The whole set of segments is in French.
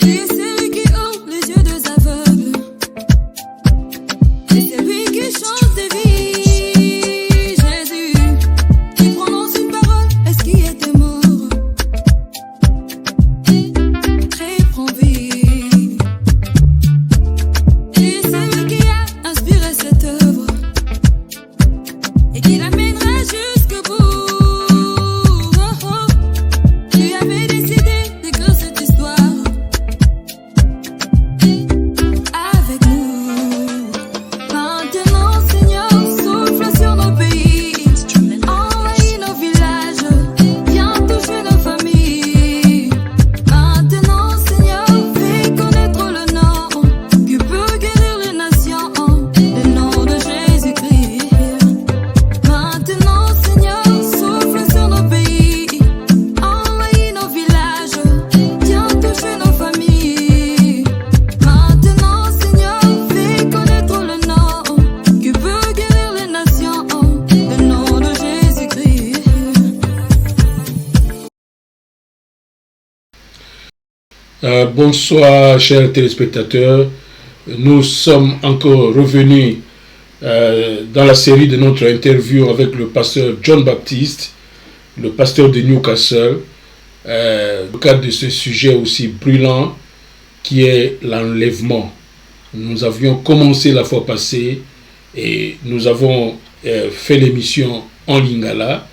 Et c'est lui qui ouvre les yeux des aveugles. Et c'est lui qui change des vies. Jésus, qui prononce une parole, est-ce qui était mort? Et prend vie. Et c'est lui qui a inspiré cette œuvre et qui l'amènera jusqu'au bout. Oh, oh. Tu avais décidé d'écrire cette histoire avec nous. Maintenant, Seigneur, souffle sur nos pays, envahis nos villages, viens toucher nos familles. Maintenant, Seigneur, fais connaître le nom qui peut guérir les nations, le nom de Jésus-Christ. Maintenant, Seigneur, souffle sur nos pays, envahis nos villages, viens toucher nos familles. Maintenant, Seigneur, fais connaître le nom qui peut guérir les nations, le nom de Jésus-Christ. Bonsoir chers téléspectateurs, nous sommes encore revenus dans la série de notre interview avec le pasteur John Baptiste, le pasteur de Newcastle, au cadre de ce sujet aussi brûlant qui est l'enlèvement. Nous avions commencé la fois passée et nous avons fait l'émission en lingala,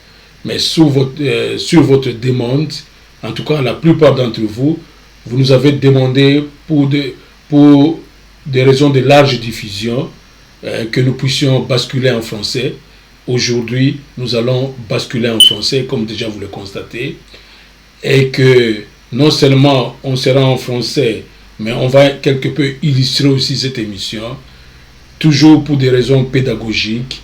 mais sur votre demande, en tout cas la plupart d'entre vous, vous nous avez demandé pour des raisons de large diffusion que nous puissions basculer en français. Aujourd'hui, nous allons basculer en français, comme déjà vous le constatez, et que non seulement on sera en français, mais on va quelque peu illustrer aussi cette émission, toujours pour des raisons pédagogiques,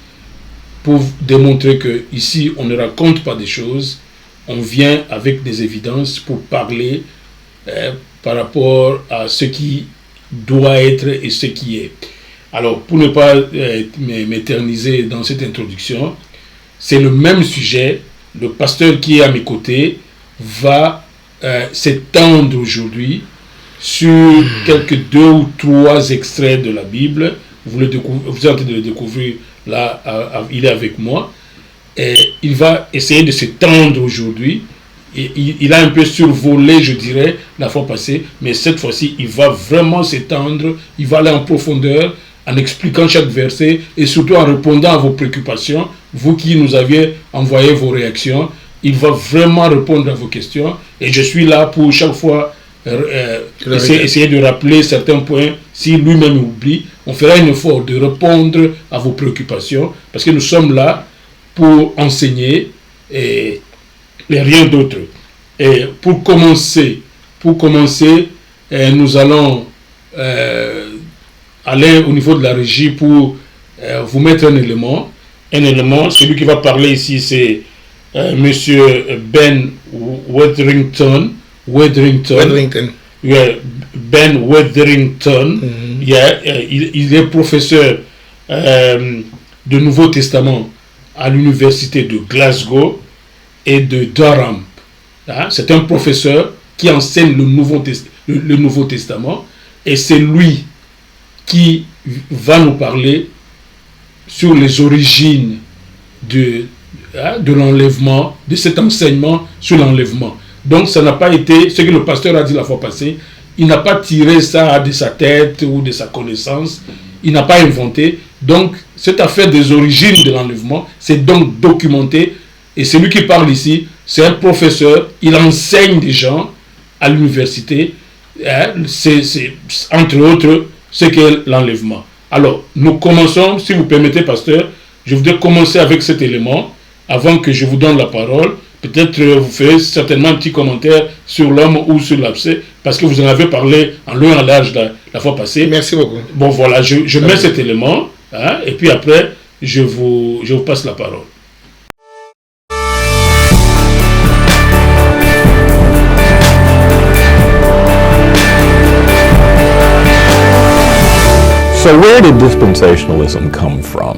pour démontrer que ici on ne raconte pas des choses, on vient avec des évidences pour parler par rapport à ce qui doit être et ce qui est. Alors, pour ne pas m'éterniser dans cette introduction, c'est le même sujet. Le pasteur qui est à mes côtés va s'étendre aujourd'hui sur quelques 2 ou 3 extraits de la Bible. Vous êtes en train de le découvrir là, il est avec moi. Et il va essayer de s'étendre aujourd'hui. Et il a un peu survolé, je dirais, la fois passée, mais cette fois-ci, il va vraiment s'étendre, il va aller en profondeur, en expliquant chaque verset, et surtout en répondant à vos préoccupations, vous qui nous aviez envoyé vos réactions, il va vraiment répondre à vos questions, et je suis là pour chaque fois essayer de rappeler certains points, si lui-même oublie, on fera un effort de répondre à vos préoccupations, parce que nous sommes là pour enseigner, et rien d'autre. Et pour commencer, nous allons aller au niveau de la régie pour vous mettre un élément. Celui qui va parler ici, c'est Monsieur Ben Wetherington. Yeah, Ben Wetherington. Il est professeur de Nouveau Testament à l'université de Glasgow et de Durham. C'est un professeur qui enseigne le Nouveau Testament et c'est lui qui va nous parler sur les origines de l'enlèvement, de cet enseignement sur l'enlèvement. Donc ça n'a pas été, ce que le pasteur a dit la fois passée, il n'a pas tiré ça de sa tête ou de sa connaissance, il n'a pas inventé. Donc cette affaire des origines de l'enlèvement, c'est donc documenté. Et celui qui parle ici, c'est un professeur, il enseigne des gens à l'université, c'est entre autres ce qu'est l'enlèvement. Alors, nous commençons, si vous permettez, pasteur, je voudrais commencer avec cet élément, avant que je vous donne la parole. Peut-être vous ferez certainement un petit commentaire sur l'homme ou sur l'abcès, parce que vous en avez parlé en long et en large la fois passée. Merci beaucoup. Bon, voilà, je mets cet élément, et puis après, je vous passe la parole. So where did dispensationalism come from?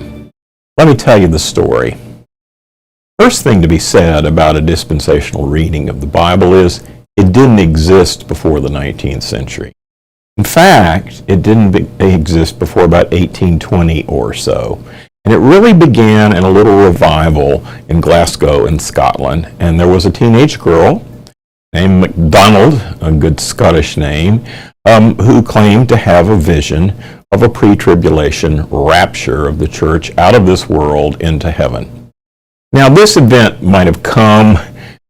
Let me tell you the story. First thing to be said about a dispensational reading of the Bible is it didn't exist before the 19th century. In fact, it didn't exist before about 1820 or so. And it really began in a little revival in Glasgow in Scotland. And there was a teenage girl named MacDonald, a good Scottish name, who claimed to have a vision of a pre-tribulation rapture of the church out of this world into heaven. Now, this event might have come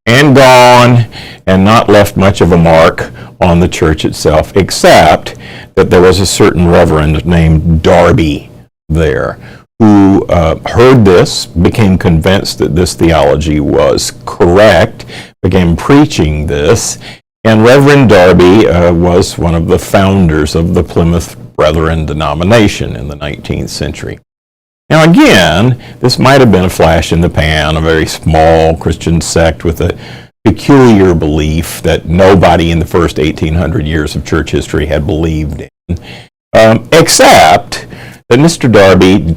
and gone and not left much of a mark on the church itself, except that there was a certain reverend named Darby there who heard this, became convinced that this theology was correct, began preaching this, and Reverend Darby was one of the founders of the Plymouth Brethren denomination in the 19th century. Now again, this might have been a flash in the pan, a very small Christian sect with a peculiar belief that nobody in the first 1800 years of church history had believed in, except that Mr. Darby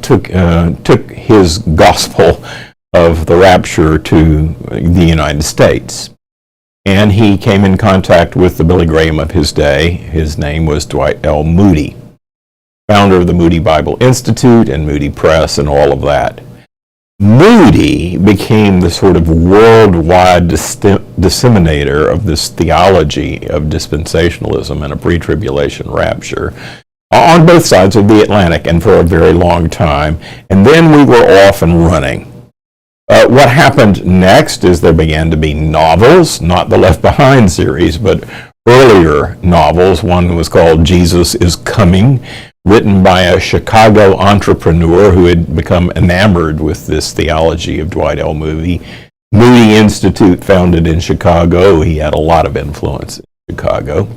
took his gospel of the rapture to the United States. And he came in contact with the Billy Graham of his day. His name was Dwight L. Moody, founder of the Moody Bible Institute and Moody Press and all of that. Moody became the sort of worldwide disseminator of this theology of dispensationalism and a pre-tribulation rapture on both sides of the Atlantic and for a very long time. And then we were off and running. What happened next is there began to be novels, not the Left Behind series, but earlier novels. One was called Jesus is Coming, written by a Chicago entrepreneur who had become enamored with this theology of Dwight L. Moody. Moody Institute, founded in Chicago. He had a lot of influence in Chicago.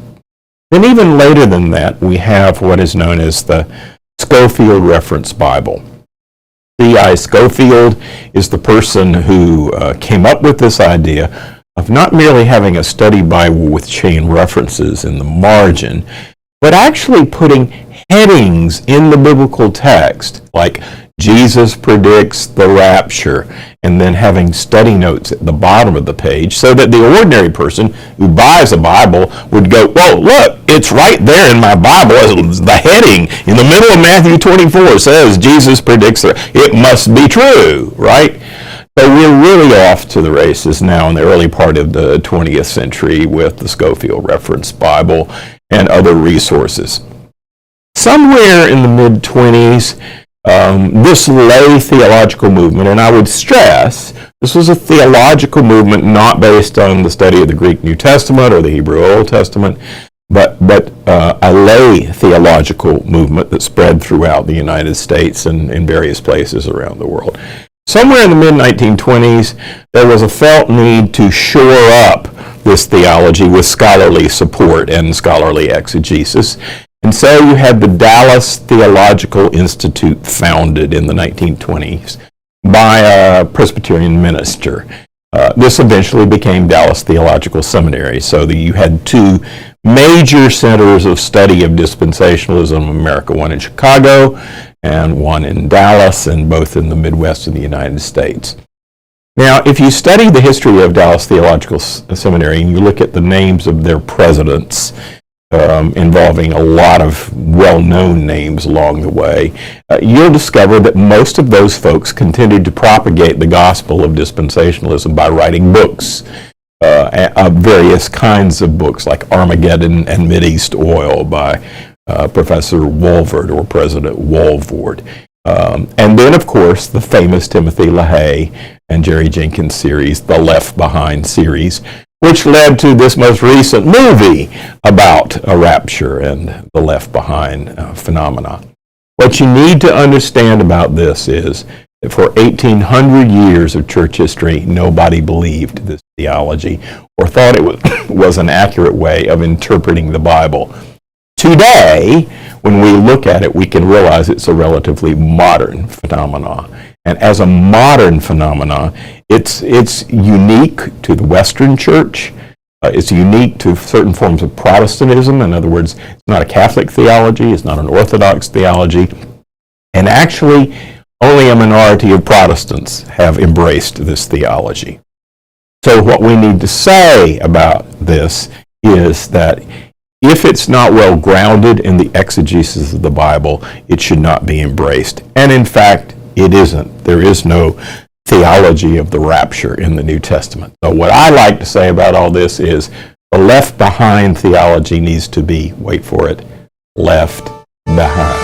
Then even later than that, we have what is known as the Scofield Reference Bible. C.I. Scofield is the person who came up with this idea of not merely having a study Bible with chain references in the margin, but actually putting headings in the biblical text, like Jesus predicts the rapture, and then having study notes at the bottom of the page so that the ordinary person who buys a Bible would go, "Whoa, look, it's right there in my Bible. The heading in the middle of Matthew 24 says Jesus predicts it must be true," right? So we're really off to the races now in the early part of the 20th century with the Scofield Reference Bible and other resources. Somewhere in the mid-20s, this lay theological movement, and I would stress this was a theological movement not based on the study of the Greek New Testament or the Hebrew Old Testament, but a lay theological movement that spread throughout the United States and in various places around the world. Somewhere in the mid-1920s, there was a felt need to shore up this theology with scholarly support and scholarly exegesis. And so you had the Dallas Theological Institute, founded in the 1920s by a Presbyterian minister. This eventually became Dallas Theological Seminary, so that you had two major centers of study of dispensationalism in America, one in Chicago and one in Dallas, and both in the Midwest of the United States. Now, if you study the history of Dallas Theological Seminary and you look at the names of their presidents, involving a lot of well-known names along the way, you'll discover that most of those folks continued to propagate the gospel of dispensationalism by writing books, of various kinds of books, like Armageddon and Mideast Oil by Professor Walvoord or President Walvoord. And then, of course, the famous Timothy LaHaye and Jerry Jenkins series, the Left Behind series, which led to this most recent movie about a rapture and the Left Behind phenomena. What you need to understand about this is that for 1,800 years of church history, nobody believed this theology or thought it was an accurate way of interpreting the Bible. Today, when we look at it, we can realize it's a relatively modern phenomenon. And as a modern phenomenon, it's unique to the Western Church. It's unique to certain forms of Protestantism. In other words, it's not a Catholic theology. It's not an Orthodox theology. And actually, only a minority of Protestants have embraced this theology. So what we need to say about this is that if it's not well grounded in the exegesis of the Bible, it should not be embraced. And in fact, it isn't. There is no theology of the rapture in the New Testament. So what I like to say about all this is the left behind theology needs to be, wait for it, left behind.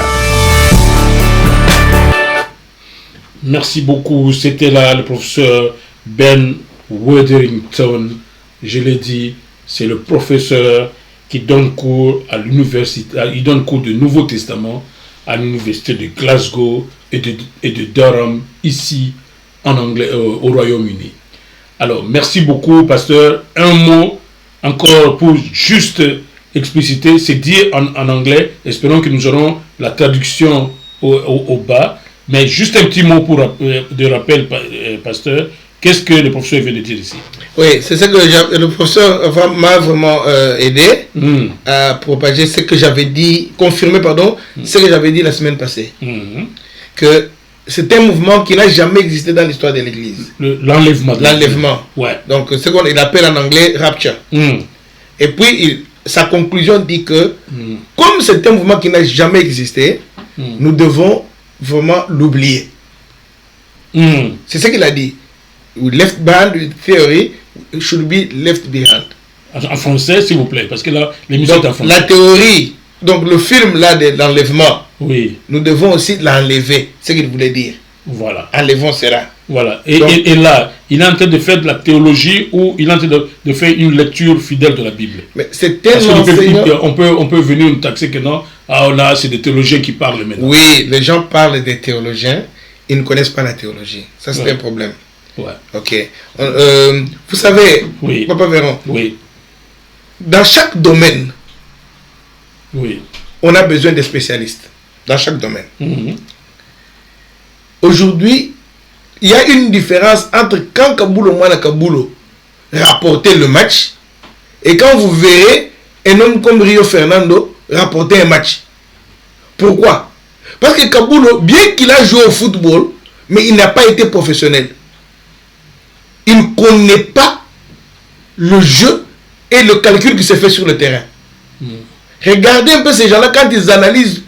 Merci beaucoup. C'était là le professeur Ben Witherington. Je l'ai dit, c'est le professeur qui donne cours à l'université, il donne cours de Nouveau Testament à l'université de Glasgow et de Durham, ici en anglais, au Royaume-Uni. Alors, merci beaucoup, pasteur. Un mot encore pour juste expliciter, c'est dire en anglais. Espérons que nous aurons la traduction au bas. Mais juste un petit mot de rappel, pasteur. Qu'est-ce que le professeur vient de dire ici? Oui, c'est ce que le professeur m'a vraiment aidé à propager ce que j'avais dit, confirmer, ce que j'avais dit la semaine passée. Que c'est un mouvement qui n'a jamais existé dans l'histoire de l'Église. L'enlèvement. L'enlèvement. Ouais. Donc, ce qu'on appelle en anglais rapture. Et puis, sa conclusion dit que, comme c'est un mouvement qui n'a jamais existé, nous devons vraiment l'oublier. C'est ce qu'il a dit. Left behind theory should be left behind. En français, s'il vous plaît, parce que là, l'émission est en français. La théorie, donc le film là de l'enlèvement, oui. Nous devons aussi l'enlever, c'est ce qu'il voulait dire. Voilà. Enlevons cela. Voilà. Et là, il est en train de faire de la théologie ou il est en train de faire une lecture fidèle de la Bible. Mais c'est tellement on peut venir nous taxer que non, là, c'est des théologiens qui parlent maintenant. Oui, les gens parlent des théologiens, ils ne connaissent pas la théologie. Ça, c'est un problème. Ouais. Ok. Vous savez, oui. Papa Véron, oui. Dans chaque domaine, oui. On a besoin de spécialistes. Dans chaque domaine. Aujourd'hui, il y a une différence entre quand Kaboulo Mwana Kaboulo rapportait le match et quand vous verrez un homme comme Rio Fernando rapporter un match. Pourquoi? Parce que Kaboulo, bien qu'il a joué au football, mais il n'a pas été professionnel. Il ne connaît pas le jeu et le calcul qui se fait sur le terrain. Regardez un peu ces gens-là, quand ils analysent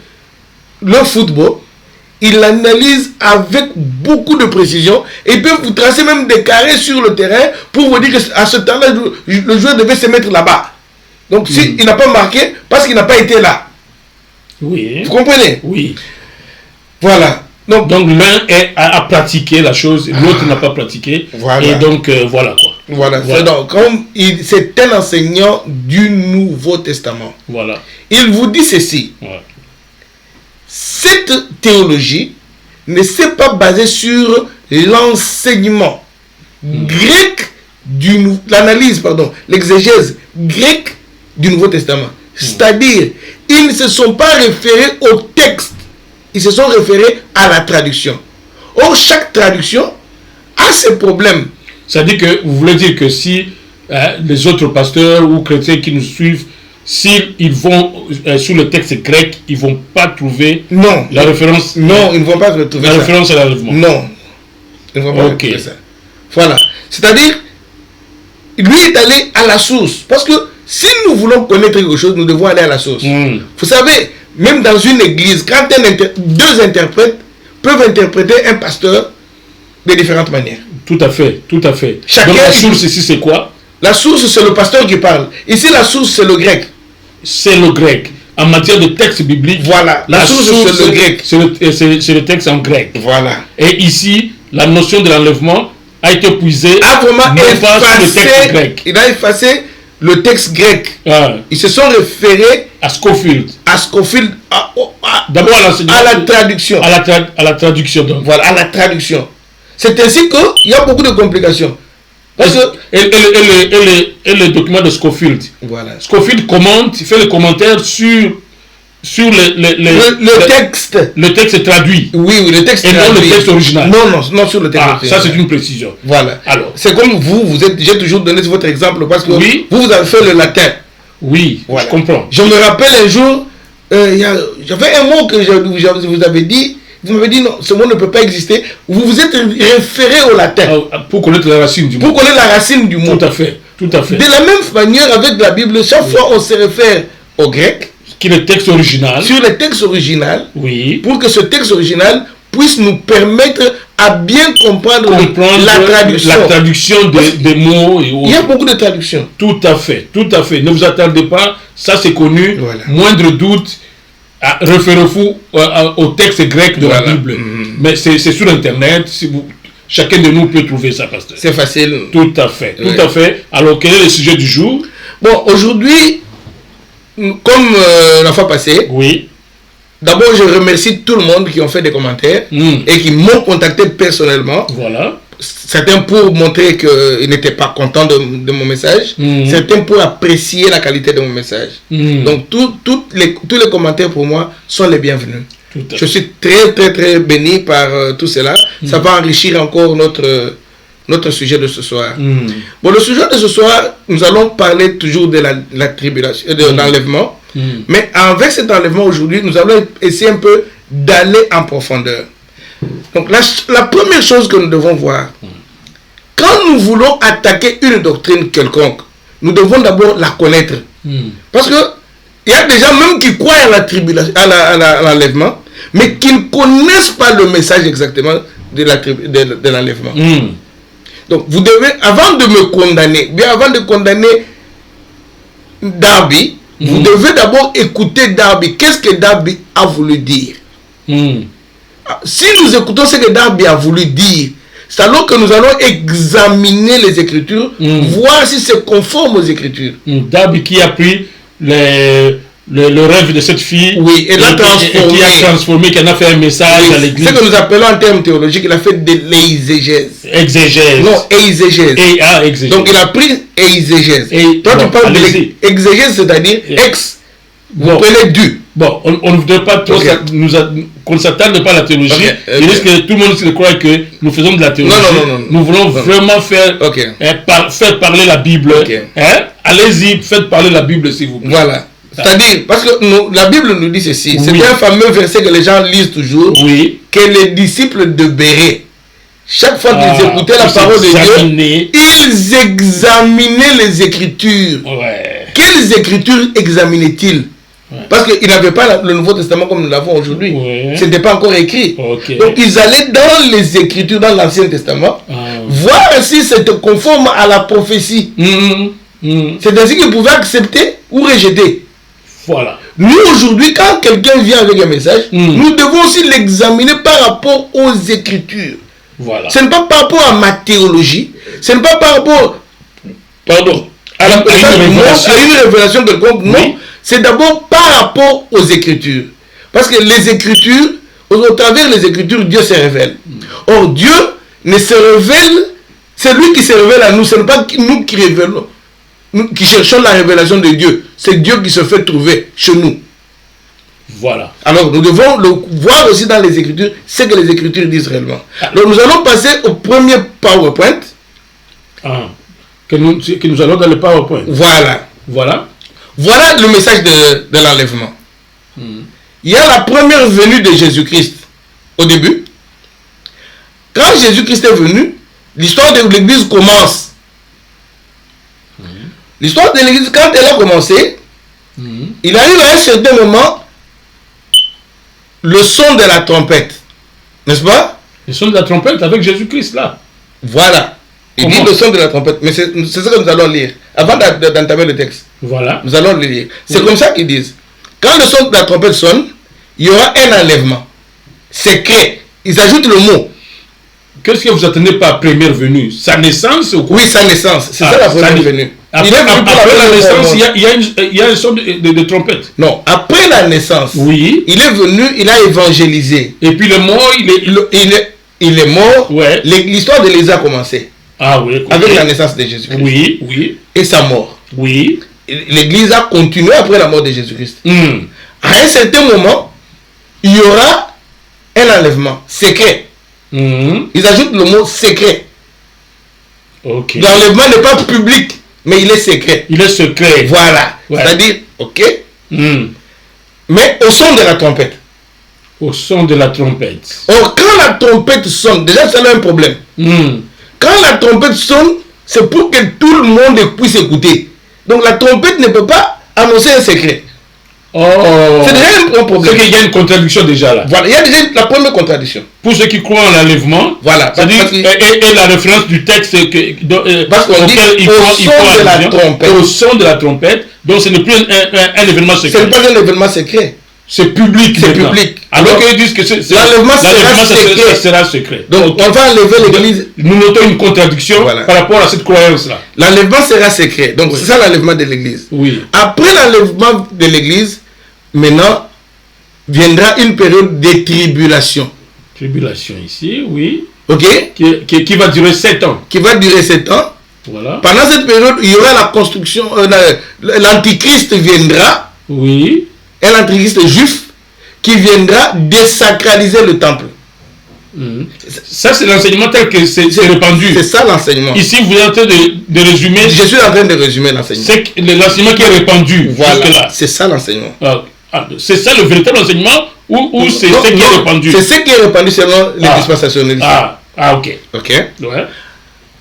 le football, ils l'analysent avec beaucoup de précision et ils peuvent vous tracer même des carrés sur le terrain pour vous dire qu'à ce temps-là, le joueur devait se mettre là-bas. Donc s'il n'a pas marqué, parce qu'il n'a pas été là. Oui. Vous comprenez? Oui. Voilà. Donc l'un a pratiqué la chose, l'autre n'a pas pratiqué. Voilà. Et donc, voilà quoi. Voilà. Donc, c'est un enseignant du Nouveau Testament. Voilà. Il vous dit ceci. Ouais. Cette théologie ne s'est pas basée sur l'enseignement grec l'exégèse grecque du Nouveau Testament. C'est-à-dire, ils ne se sont pas référés au texte, ils se sont référés à la traduction. Or, chaque traduction a ses problèmes. C'est-à-dire que vous voulez dire que si les autres pasteurs ou chrétiens qui nous suivent, s'ils vont sur le texte grec, ils ne vont pas trouver la référence. Non, ils ne vont pas trouver la référence à l'enlèvement. Non, ils ne vont pas trouver ça. Voilà. C'est-à-dire, lui est allé à la source. Parce que si nous voulons connaître quelque chose, nous devons aller à la source. Vous savez, même dans une église, quand deux interprètes peuvent interpréter un pasteur de différentes manières. Tout à fait, tout à fait. Chacun, donc la source ici, c'est quoi? La source, c'est le pasteur qui parle. Ici, la source, c'est le grec. C'est le grec. En matière de texte biblique, voilà. La source c'est le grec. C'est le texte en grec. Voilà. Et ici, la notion de l'enlèvement a été puisée. A vraiment effacé, le texte grec. Il a effacé le texte grec. Ils se sont référés à Scofield. À Scofield. D'abord à la traduction. À la traduction. Donc. Voilà, à la traduction. C'est ainsi qu'il y a beaucoup de complications. Parce que et le document de Scofield. Voilà. Scofield commente, il fait le commentaire sur le texte. Le texte traduit. Oui, le texte et traduit. non le texte original. Non, sur le texte original. Ça c'est une précision. Voilà. Alors. C'est comme j'ai toujours donné votre exemple parce que oui. vous avez fait le latin. Oui, voilà. Je comprends. Je me rappelle un jour, j'avais un mot que vous avez dit, Vous m'avez dit non, ce mot ne peut pas exister. Vous vous êtes référé au latin. Pour connaître la racine du mot. Pour connaître la racine du mot. Tout à fait. Tout à fait. De la même manière, avec la Bible, chaque fois on se réfère au grec. Qui est le texte original. Sur le texte original. Oui. Pour que ce texte original puisse nous permettre à bien comprendre la traduction des mots et autres. Il y a beaucoup de traductions. Tout à fait, tout à fait. Ne vous attendez pas, ça c'est connu. Voilà. Moindre doute, référez-vous au texte grec de la Bible. Mais c'est sur Internet. Si vous, chacun de nous peut trouver ça, pasteur. C'est facile. Tout à fait, tout à fait. Alors, quel est le sujet du jour? Bon, aujourd'hui, comme la fois passée, oui. D'abord, je remercie tout le monde qui ont fait des commentaires et qui m'ont contacté personnellement. Voilà. Certains pour montrer qu'ils n'étaient pas contents de mon message. Certains pour apprécier la qualité de mon message. Donc, tous les commentaires pour moi sont les bienvenus. Je suis très, très, très béni par tout cela. Ça va enrichir encore notre sujet de ce soir. Bon, le sujet de ce soir, nous allons parler toujours de la tribulation, de l'enlèvement. Mais avec cet enlèvement aujourd'hui, nous allons essayer un peu d'aller en profondeur. Donc la première chose que nous devons voir, quand nous voulons attaquer une doctrine quelconque, nous devons d'abord la connaître. Parce que il y a des gens même qui croient à la tribulation, à l'enlèvement, mais qui ne connaissent pas le message exactement de l'enlèvement. Donc vous devez, avant de me condamner, bien avant de condamner Darby, vous devez d'abord écouter Darby. Qu'est-ce que Darby a voulu dire? Si nous écoutons ce que Darby a voulu dire, c'est alors que nous allons examiner les Écritures, voir si c'est conforme aux Écritures. Darby qui a pris le rêve de cette fille, oui, et qui a transformé, qui en a fait un message à l'église. Ce que nous appelons en termes théologiques, il a fait de l'exégèse. Exégèse. Non, exégèse. Exégèse. Donc il a pris exégèse. Toi tu parles de l'exégèse, c'est-à-dire ex. Vous prenez du. Bon, on ne voudrait pas trop qu'on ne s'attarde pas à la théologie. Il risque que tout le monde se croit que nous faisons de la théologie. Non. Nous voulons vraiment faire parler la Bible. Allez-y, faites parler la Bible s'il vous plaît. Voilà. C'est-à-dire, parce que la Bible nous dit ceci, c'est un fameux verset que les gens lisent toujours, que les disciples de Bérée, chaque fois qu'ils écoutaient la parole de Dieu, ils examinaient les Écritures. Quelles Écritures examinaient-ils? Parce qu'ils n'avaient pas le Nouveau Testament comme nous l'avons aujourd'hui. Ce n'était pas encore écrit. Donc ils allaient dans les Écritures, dans l'Ancien Testament, voir si c'était conforme à la prophétie. C'est ainsi qu'ils pouvaient accepter ou rejeter. Voilà. Nous aujourd'hui, quand quelqu'un vient avec un message, nous devons aussi l'examiner par rapport aux Écritures. Voilà. Ce n'est pas par rapport à ma théologie, ce n'est pas par rapport à une révélation quelconque, non. C'est d'abord par rapport aux Écritures. Parce que les Écritures, au travers des Écritures, Dieu se révèle. Or, Dieu ne se révèle, c'est lui qui se révèle à nous, ce n'est pas nous qui révélons. Nous qui cherchons la révélation de Dieu, c'est Dieu qui se fait trouver chez nous. Voilà. Alors nous devons le voir aussi dans les Écritures, ce que les Écritures disent réellement. Alors nous allons passer au premier PowerPoint. Que nous allons dans le PowerPoint. Voilà. Voilà le message de l'enlèvement. Il y a la première venue de Jésus-Christ au début. Quand Jésus-Christ est venu, l'histoire de l'Église commence. L'histoire de l'Église, quand elle a commencé, il a eu à un certain moment le son de la trompette. N'est-ce pas? Le son de la trompette avec Jésus-Christ là. Voilà. Il dit le son de la trompette. Mais c'est ce que nous allons lire. Avant d'entamer le texte. Voilà. Nous allons le lire. C'est comme ça qu'ils disent. Quand le son de la trompette sonne, il y aura un enlèvement. Secret. Ils ajoutent le mot. Qu'est-ce que vous attendez par première venue? Sa naissance ou quoi? Oui, sa naissance. C'est ça la première venue. Après la naissance, il y a un son de trompette. Non, après la naissance, oui. Il est venu, il a évangélisé. Et puis le mort, il est mort. Ouais. L'histoire de l'Église a commencé. Ah oui. Avec la naissance de Jésus-Christ. Oui. Et sa mort. Oui. L'Église a continué après la mort de Jésus-Christ. À un certain moment, il y aura un enlèvement secret. Ils ajoutent le mot secret. Ok. L'enlèvement n'est pas public, mais il est secret. Il est secret. Voilà. Ouais. C'est-à-dire, ok. Mais au son de la trompette. Au son de la trompette. Or, quand la trompette sonne, déjà c'est là un problème. Quand la trompette sonne, c'est pour que tout le monde puisse écouter. Donc la trompette ne peut pas annoncer un secret. Oh. C'est déjà un problème. C'est qu'il y a une contradiction déjà là. Voilà, il y a déjà la première contradiction. Pour ceux qui croient en l'enlèvement, voilà, et la référence du texte parce qu'on dit au son de la trompette. Au son de la trompette, donc ce n'est plus un événement secret. Ce n'est pas un événement secret. C'est public. C'est public. Alors qu'ils disent que l'enlèvement sera secret. Donc on va enlever l'église. Nous notons une contradiction par rapport à cette croyance-là. L'enlèvement sera secret. Donc c'est ça l'enlèvement de l'église. Oui. Après l'enlèvement de l'église, maintenant viendra une période de tribulation. Tribulation ici, oui. Ok. Qui va durer 7 ans. Qui va durer 7 ans. Voilà. Pendant cette période, il y aura la construction, l'antichrist viendra. Oui. Un antichrist juif qui viendra désacraliser le temple. Ça, c'est l'enseignement tel que c'est répandu. C'est ça l'enseignement. Ici, vous êtes en train de résumer. Je suis en train de résumer l'enseignement. C'est l'enseignement qui est répandu. Voilà, c'est ça l'enseignement. C'est ça le véritable enseignement ou c'est ce qui est répandu? C'est ce qui est répandu selon les dispensationnistes. Ok. Ok. Ouais.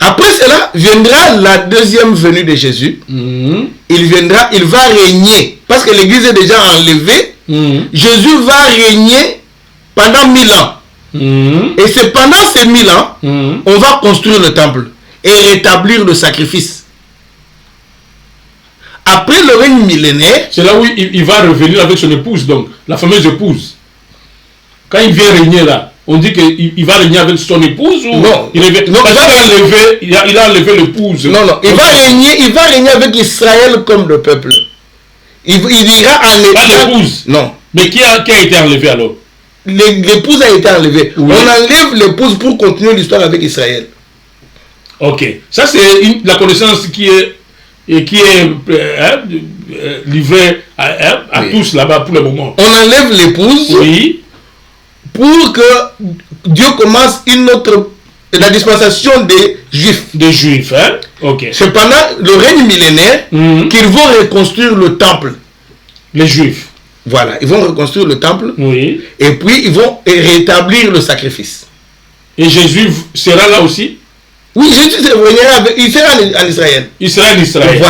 Après cela, viendra la deuxième venue de Jésus. Il va régner. Parce que l'église est déjà enlevée. Jésus va régner pendant 1000 ans. Et c'est pendant ces 1000 ans, on va construire le temple et rétablir le sacrifice. Après le règne millénaire, c'est là où il va revenir avec son épouse, donc la fameuse épouse. Quand il vient régner là, on dit qu'il va régner avec son épouse ou non, il a enlevé l'épouse. Non, il va régner avec Israël comme le peuple. Il ira en pas l'épouse. Non. Mais qui a été enlevé alors? L'épouse a été enlevée. Oui. On enlève l'épouse pour continuer l'histoire avec Israël. Ok. Ça c'est la connaissance qui est livrée à tous là-bas pour le moment. On enlève l'épouse. Oui. Pour que Dieu commence la dispensation des Juifs. Des Juifs, hein? Ok. C'est pendant le règne millénaire qu'ils vont reconstruire le temple. Les Juifs. Voilà, ils vont reconstruire le temple. Oui. Et puis ils vont rétablir le sacrifice. Et Jésus sera là aussi? Oui, Jésus il sera en Israël. Il sera en Israël.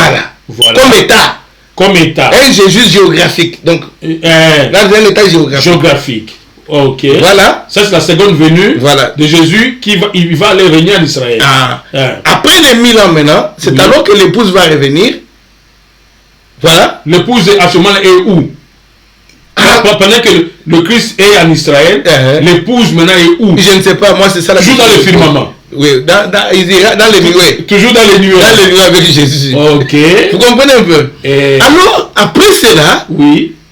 Voilà. Comme État. Un Jésus géographique. Donc, dans un État géographique. Ok. Voilà. Ça, c'est la seconde venue de Jésus il va aller régner en Israël. Après les 1000 ans maintenant, c'est alors que l'épouse va revenir. Voilà. L'épouse à ce moment est où? Pendant que le Christ est en Israël, l'épouse maintenant est où? Je ne sais pas, moi c'est ça la question. Toujours dans le firmament. Oui, dans les nuées. Toujours dans les nuées. Dans les nuées avec Jésus. Ok. Vous comprenez un peu? Alors, après cela,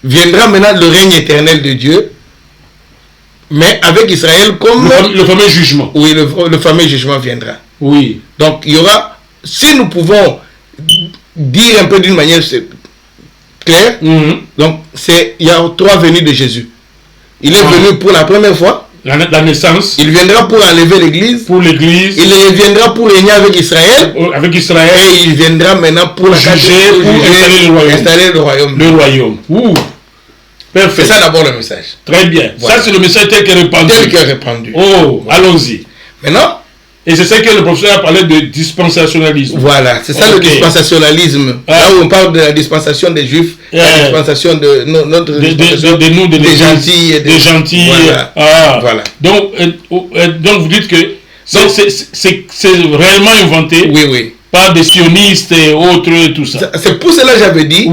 viendra maintenant le règne éternel de Dieu. Mais avec Israël comme... Le fameux jugement. Oui, le fameux jugement viendra. Oui. Donc, il y aura... Si nous pouvons dire un peu d'une manière claire, donc il y a 3 venues de Jésus. Il est venu pour la première fois. La naissance. Il viendra pour enlever l'église. Pour l'église. Il viendra pour régner avec Israël. Et il viendra maintenant pour juger, pour installer le royaume. Le royaume. Parfait. C'est ça d'abord le message. Très bien. Voilà. Ça c'est le message tel que répandu. Oh, allons-y. Maintenant. Et c'est ça que le professeur a parlé de dispensationalisme. Voilà, c'est ça le dispensationalisme. Là où on parle de la dispensation des Juifs, la dispensation de notre dispensation des gentils. Des gentils. Voilà. Donc vous dites que c'est réellement inventé. Oui. Pas des sionistes et autres et tout ça. C'est pour cela que j'avais dit,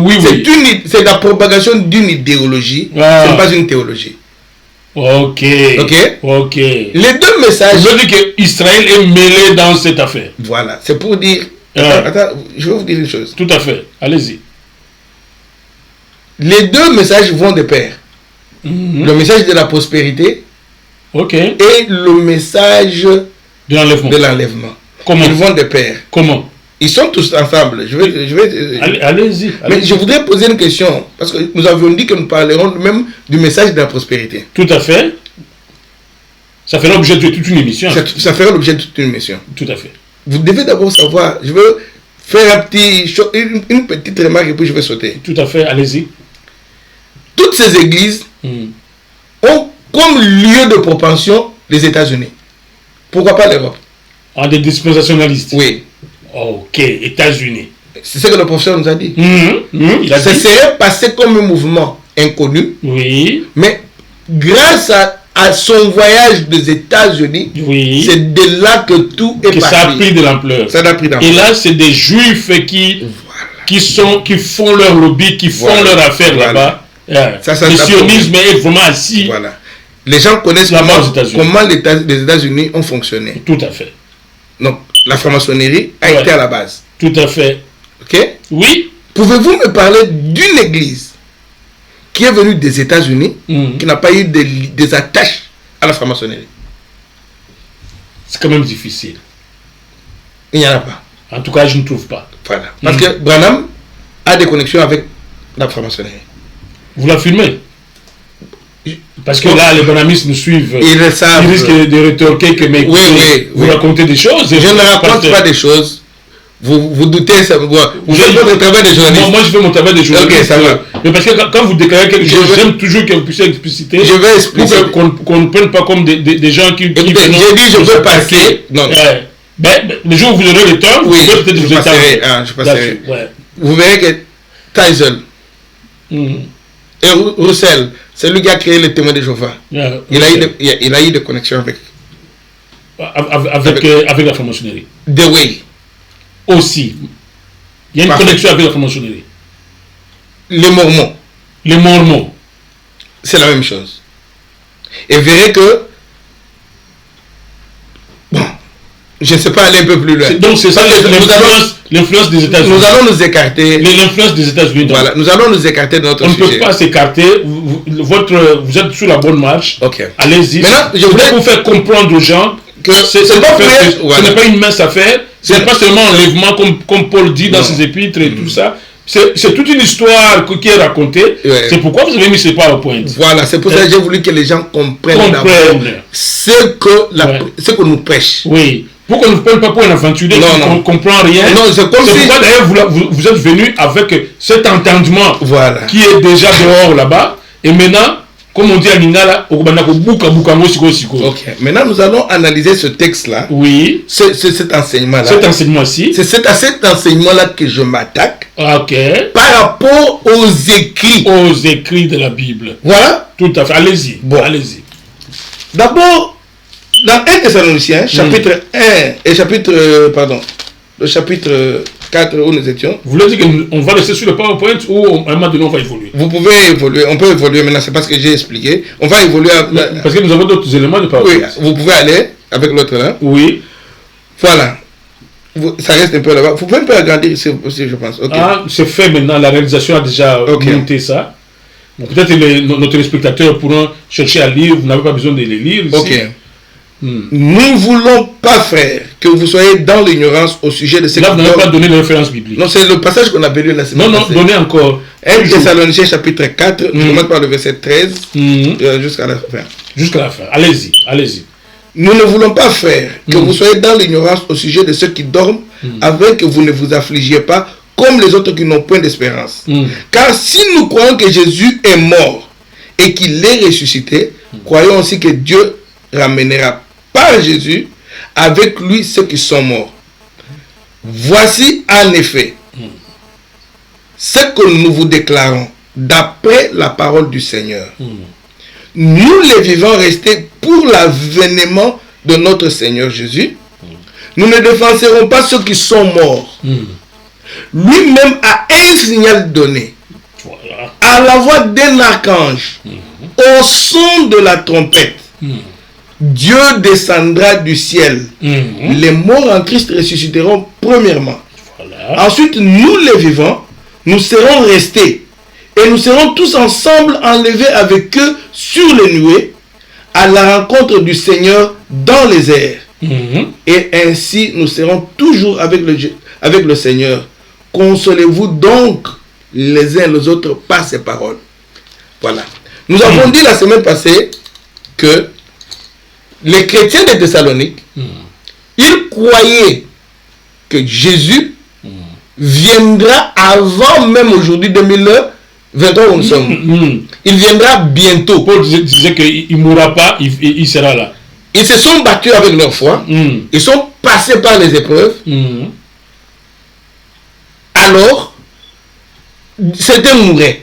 c'est la propagation d'une idéologie, ce n'est pas une théologie. Ok. Les deux messages... Je veux dire qu'Israël est mêlé dans cette affaire. Voilà, c'est pour dire... Attends, je vais vous dire une chose. Tout à fait, allez-y. Les deux messages vont de pair. Le message de la prospérité et le message de l'enlèvement. Comment? Ils vont de pair. Comment? Ils sont tous ensemble. Allez-y. Mais je voudrais poser une question. Parce que nous avions dit que nous parlerons même du message de la prospérité. Tout à fait. Ça fera l'objet de toute une émission. Ça fera l'objet de toute une émission. Tout à fait. Vous devez d'abord savoir. Je veux faire une petite remarque et puis je vais sauter. Tout à fait, allez-y. Toutes ces églises ont comme lieu de propension les États-Unis. Pourquoi pas l'Europe? En des dispensationalistes. Oui. Ok, États-Unis. C'est ce que le professeur nous a dit. Il a Ça dit. serait passé comme un mouvement inconnu, Oui, mais grâce à son voyage des États-Unis, oui. c'est de là que tout est Que ça a parti. pris de l'ampleur. Ça a pris d'ampleur. Et là, c'est des juifs qui font leur lobby, qui font Voilà. leur affaire Voilà. là-bas. Ça, le ça sionisme est vraiment assis. Voilà. Les gens connaissent Là-bas aux États-Unis. comment les États-Unis ont fonctionné. Tout à fait. Donc, la franc-maçonnerie a Ouais. été à la base. Tout à fait. Ok? Oui. Pouvez-vous me parler d'une église qui est venue des États-Unis, qui n'a pas eu des attaches à la franc-maçonnerie? C'est quand même difficile. Il n'y en a pas. En tout cas, je ne trouve pas. Voilà. Parce que Branham a des connexions avec la franc-maçonnerie. Vous l'affirmez? Parce que là, les bonamistes nous suivent. Ils le savent. Ils risquent de rétorquer que mais Oui, vous oui. racontez des choses. Je ne raconte pas des choses. Vous doutez, ça. Vous faites votre travail de journaliste. Moi, je fais mon travail de journaliste. Ok, ça va. Mais parce que quand vous déclarez quelque chose, vais- j'aime toujours que vous puissiez expliciter. Je vais expliquer. Pour qu'on ne prenne pas comme des gens qui. Écoutez, j'ai dit, je veux passer. Non. Le jour où vous aurez le temps, vous Oui, pouvez peut-être je vous passerai. étendre. Je passerai. Ouais. Vous verrez que Tyson et Russell, c'est lui qui a créé les témoins de Jéhovah. Yeah. Il a eu des connexions avec Avec la franc-maçonnerie. Dewey. Aussi. Il y a une Parfait. connexion avec la franc-maçonnerie. Les Mormons, Les Mormons. c'est la même chose. Et vous verrez que, bon, je ne sais pas aller un peu plus loin. Donc c'est ça Parce que l'influence des États-Unis. nous allons nous écarter. L'influence des États-Unis. donc. Voilà, nous allons nous écarter de notre On ne sujet. peut pas s'écarter. Vous êtes sur la bonne marche. Ok. Allez-y. Maintenant, je C'est voulais- pour faire comprendre aux gens Que c'est c'est pas pas faire- pour- ce voilà. n'est pas une mince affaire. Ce n'est C'est- pas seulement un enlèvement comme Paul dit dans Non. ses épîtres et tout ça. C'est toute une histoire qui est racontée. Ouais. C'est pourquoi vous avez mis ce PowerPoint. Voilà, c'est pour ça que j'ai voulu que les gens comprennent d'abord Comprennent. ce que nous prêche. Oui. Pour qu'on ne prenne pas pour un aventurier Non, qui non. ne comprend rien. Non, c'est comme si- pourquoi d'ailleurs vous êtes venu avec cet entendement Voilà. qui est déjà dehors là-bas. Et maintenant, comme on dit à Lingala, Ok, maintenant nous allons analyser ce texte-là, oui, cet enseignement-là. cet enseignement-ci. C'est à cet enseignement-là que je m'attaque Ok. par rapport aux écrits. Aux écrits de la Bible. Voilà. Tout à fait. Allez-y. Bon. Allez-y. D'abord, dans 1 Thessaloniciens, chapitre 1 et le chapitre 4 où nous étions, Vous voulez dire qu'on va rester sur le PowerPoint ou à un moment donné on va évoluer? vous pouvez évoluer, on peut évoluer maintenant, c'est pas ce que j'ai expliqué. On va évoluer. Parce que nous avons d'autres éléments de Oui, PowerPoint. vous pouvez aller avec l'autre là. Oui. Voilà. Ça reste un peu là-bas. Vous pouvez un peu agrandir ici aussi, je pense. Ok. Ah, c'est fait maintenant. La réalisation a déjà Ok. monté ça. Bon, peut-être nos téléspectateurs pourront chercher à lire. Vous n'avez pas besoin de les lire ici. Ok. Nous ne voulons pas, frère, que vous soyez dans l'ignorance au sujet de ce Là, qui vous n'avez dort- pas donné de référence biblique. Non, c'est le passage qu'on avait lu la semaine Non, passée. donnez encore. 1 Toujours. Thessaloniciens chapitre 4, je commence par le verset 13 Mhm. jusqu'à la fin. Jusqu'à la fin. Allez-y. Allez-y. Nous ne voulons pas, frère, que vous soyez dans l'ignorance au sujet de ceux qui dorment, afin que vous ne vous affligiez pas comme les autres qui n'ont point d'espérance. Car si nous croyons que Jésus est mort et qu'il est ressuscité, croyons aussi que Dieu ramènera par Jésus avec lui ceux qui sont morts. Voici en effet ce que nous vous déclarons d'après la parole du Seigneur. Nous les vivants restés pour l'avènement de notre Seigneur Jésus, nous ne défenserons pas ceux qui sont morts. Lui-même a un signal donné, Voilà. à la voix d'un archange, au son de la trompette. Dieu descendra du ciel. Les morts en Christ ressusciteront premièrement. Voilà. Ensuite, nous les vivants, nous serons restés. Et nous serons tous ensemble enlevés avec eux sur les nuées, à la rencontre du Seigneur dans les airs. Et ainsi, nous serons toujours avec le Seigneur. Consolez-vous donc les uns les autres par ces paroles. Voilà. Nous avons dit la semaine passée que les chrétiens de Thessalonique, ils croyaient que Jésus viendra avant même aujourd'hui 2023. 23 où nous sommes. Il viendra bientôt. Paul disait qu'il ne mourra pas, il sera là. Ils se sont battus avec leur foi. Ils sont passés par les épreuves. Alors, certains mouraient.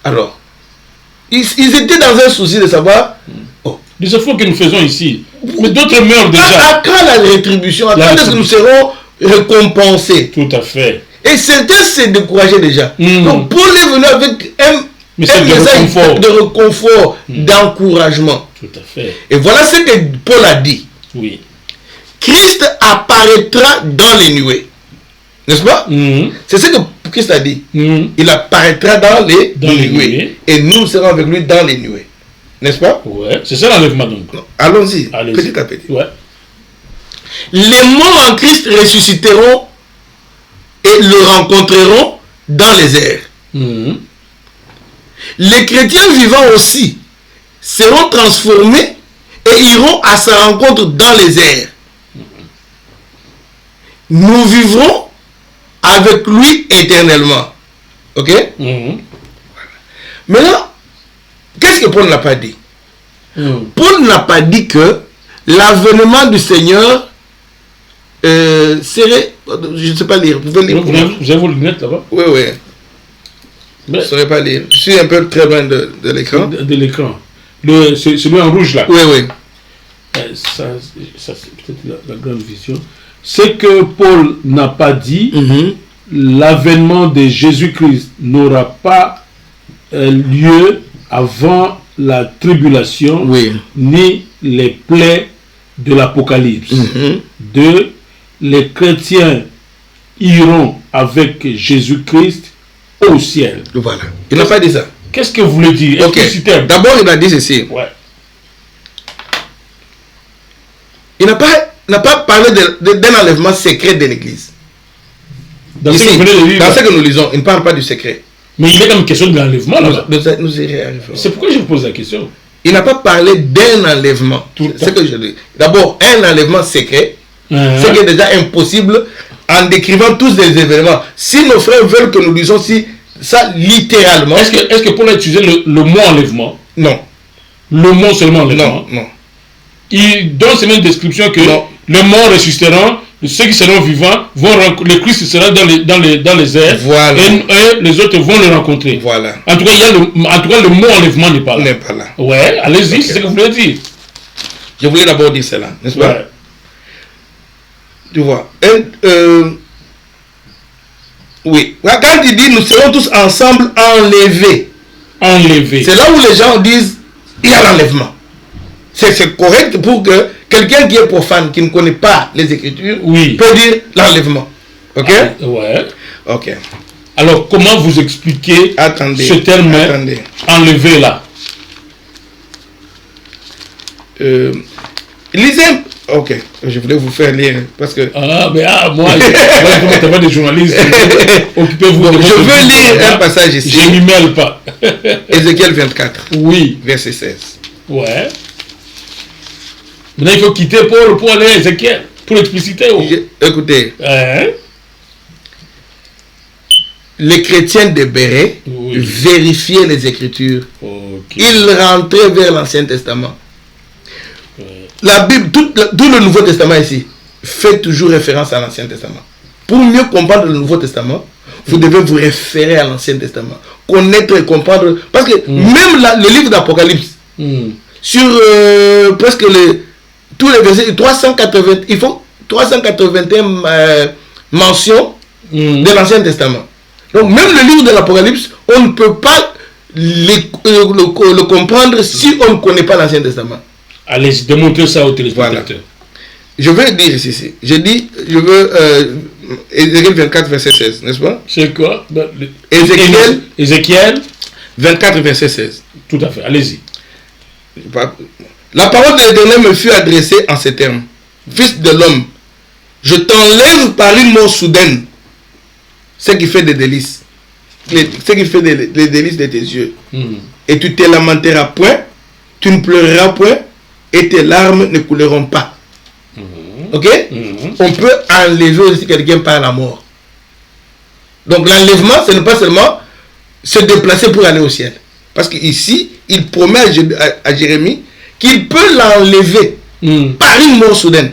Alors, ils étaient dans un souci de savoir. Des efforts que nous faisons ici. Mais d'autres meurent déjà. À quand la rétribution? À quand est-ce que nous serons récompensés? Tout à fait. Et certains s'est découragé déjà. Donc Paul est venu avec un message de réconfort, d'encouragement. Tout à fait. Et voilà ce que Paul a dit. Oui. Christ apparaîtra dans les nuées. N'est-ce pas? C'est ce que Christ a dit. Il apparaîtra dans les nuées. Et nous serons avec lui dans les nuées. N'est-ce pas? Ouais. C'est ça l'enlèvement donc. Allons-y, petit à petit. Ouais. Les morts en Christ ressusciteront et le rencontreront dans les airs. Les chrétiens vivants aussi seront transformés et iront à sa rencontre dans les airs. Nous vivrons avec lui éternellement. Ok? Maintenant, qu'est-ce que Paul n'a pas dit? Paul n'a pas dit que l'avènement du Seigneur serait... Je ne sais pas lire. Vous pouvez lire. Vous avez vos lunettes là-bas? Oui, oui. Je ne saurais pas lire. Je suis un peu très loin de l'écran. De l'écran. Celui en rouge là. Oui, oui. Ça c'est peut-être la grande vision. C'est que Paul n'a pas dit l'avènement de Jésus-Christ n'aura pas lieu avant la tribulation, ni les plaies de l'Apocalypse. Les chrétiens iront avec Jésus-Christ au ciel. Voilà. Il n'a pas dit ça. Qu'est-ce que vous voulez dire? D'abord, il a dit ceci. Ouais. Il n'a pas parlé d'un enlèvement secret de l'Église. Dans ce que nous lisons, il ne parle pas du secret. Mais il est comme question de l'enlèvement là-bas. Nous y arriverons. C'est pourquoi je vous pose la question. Il n'a pas parlé d'un enlèvement. C'est ce que je dis. D'abord, un enlèvement secret, c'est qui est déjà impossible en décrivant tous les événements. Si nos frères veulent que nous lisions ça littéralement. Est-ce que Paul a utilisé le mot enlèvement? Non. Le mot seulement enlèvement? Non. Il donne seulement une description que les morts ressusciteront, ceux qui seront vivants, le Christ sera dans les airs, voilà. et les autres vont le rencontrer. Voilà. En tout cas, le mot enlèvement n'est pas là. N'est pas là. Ouais, allez-y, c'est ce que vous voulez dire. Je voulais d'abord dire cela, n'est-ce pas? Ouais. Tu vois. Oui. Quand il dit nous serons tous ensemble enlevés. C'est là où les gens disent il y a l'enlèvement. C'est correct pour que quelqu'un qui est profane, qui ne connaît pas les Écritures, peut dire l'enlèvement. Ok? Ouais. Ok. Alors, comment vous expliquez ce terme enlevé là? Lisez. Ok. Je voulais vous faire lire parce que. Moi, je suis des journalistes. Occupez-vous de je veux lire un passage ici. Je ne m'y mêle pas. Ézéchiel 24. Oui. Verset 16. Ouais. Maintenant, il faut quitter Paul pour aller à Ézéchiel, pour l'expliciter. Écoutez. Les chrétiens de Béret vérifiaient les Écritures. Ils rentraient vers l'Ancien Testament. La Bible, tout le Nouveau Testament ici, fait toujours référence à l'Ancien Testament. Pour mieux comprendre le Nouveau Testament, vous devez vous référer à l'Ancien Testament. Connaître et comprendre. Parce que même le livre d'Apocalypse, sur presque tous les versets, 381 mentions de l'Ancien Testament. Donc même le livre de l'Apocalypse, on ne peut pas le comprendre si on ne connaît pas l'Ancien Testament. Allez, démontrez ça aux téléspectateurs. Voilà. Je veux dire ceci. Je veux Ézéchiel 24, verset 16, n'est-ce pas? C'est quoi? Ézéchiel 24, verset 16. Tout à fait, allez-y. La parole de l'Éternel me fut adressée en ces termes. Fils de l'homme, je t'enlève par une mort soudaine ce qui fait des délices. Ce qui fait les délices de tes yeux. Et tu te lamenteras point, tu ne pleureras point, et tes larmes ne couleront pas. Ok? On peut enlever aussi quelqu'un par la mort. Donc l'enlèvement, ce n'est pas seulement se déplacer pour aller au ciel. Parce qu'ici, il promet à Jérémie qu'il peut l'enlever par une mort soudaine.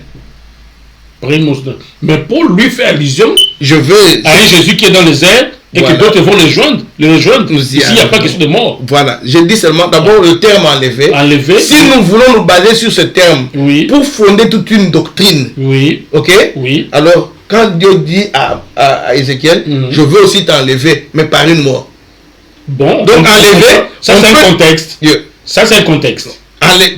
Mais Paul lui fait allusion Je veux... à un Jésus qui est dans les airs et Voilà. que d'autres vont les rejoindre. Nous y Ici, il n'y a pas arrivons. question de mort. Voilà, je dis seulement d'abord le terme enlevé. Enlevé. Si nous voulons nous baser sur ce terme Oui. pour fonder toute une doctrine, Oui. ok? Oui. Alors, quand Dieu dit à Ézéchiel, je veux aussi t'enlever, mais par une mort. Bon. Donc, enlever, Ça, c'est un contexte. Dieu. Ça, c'est un contexte.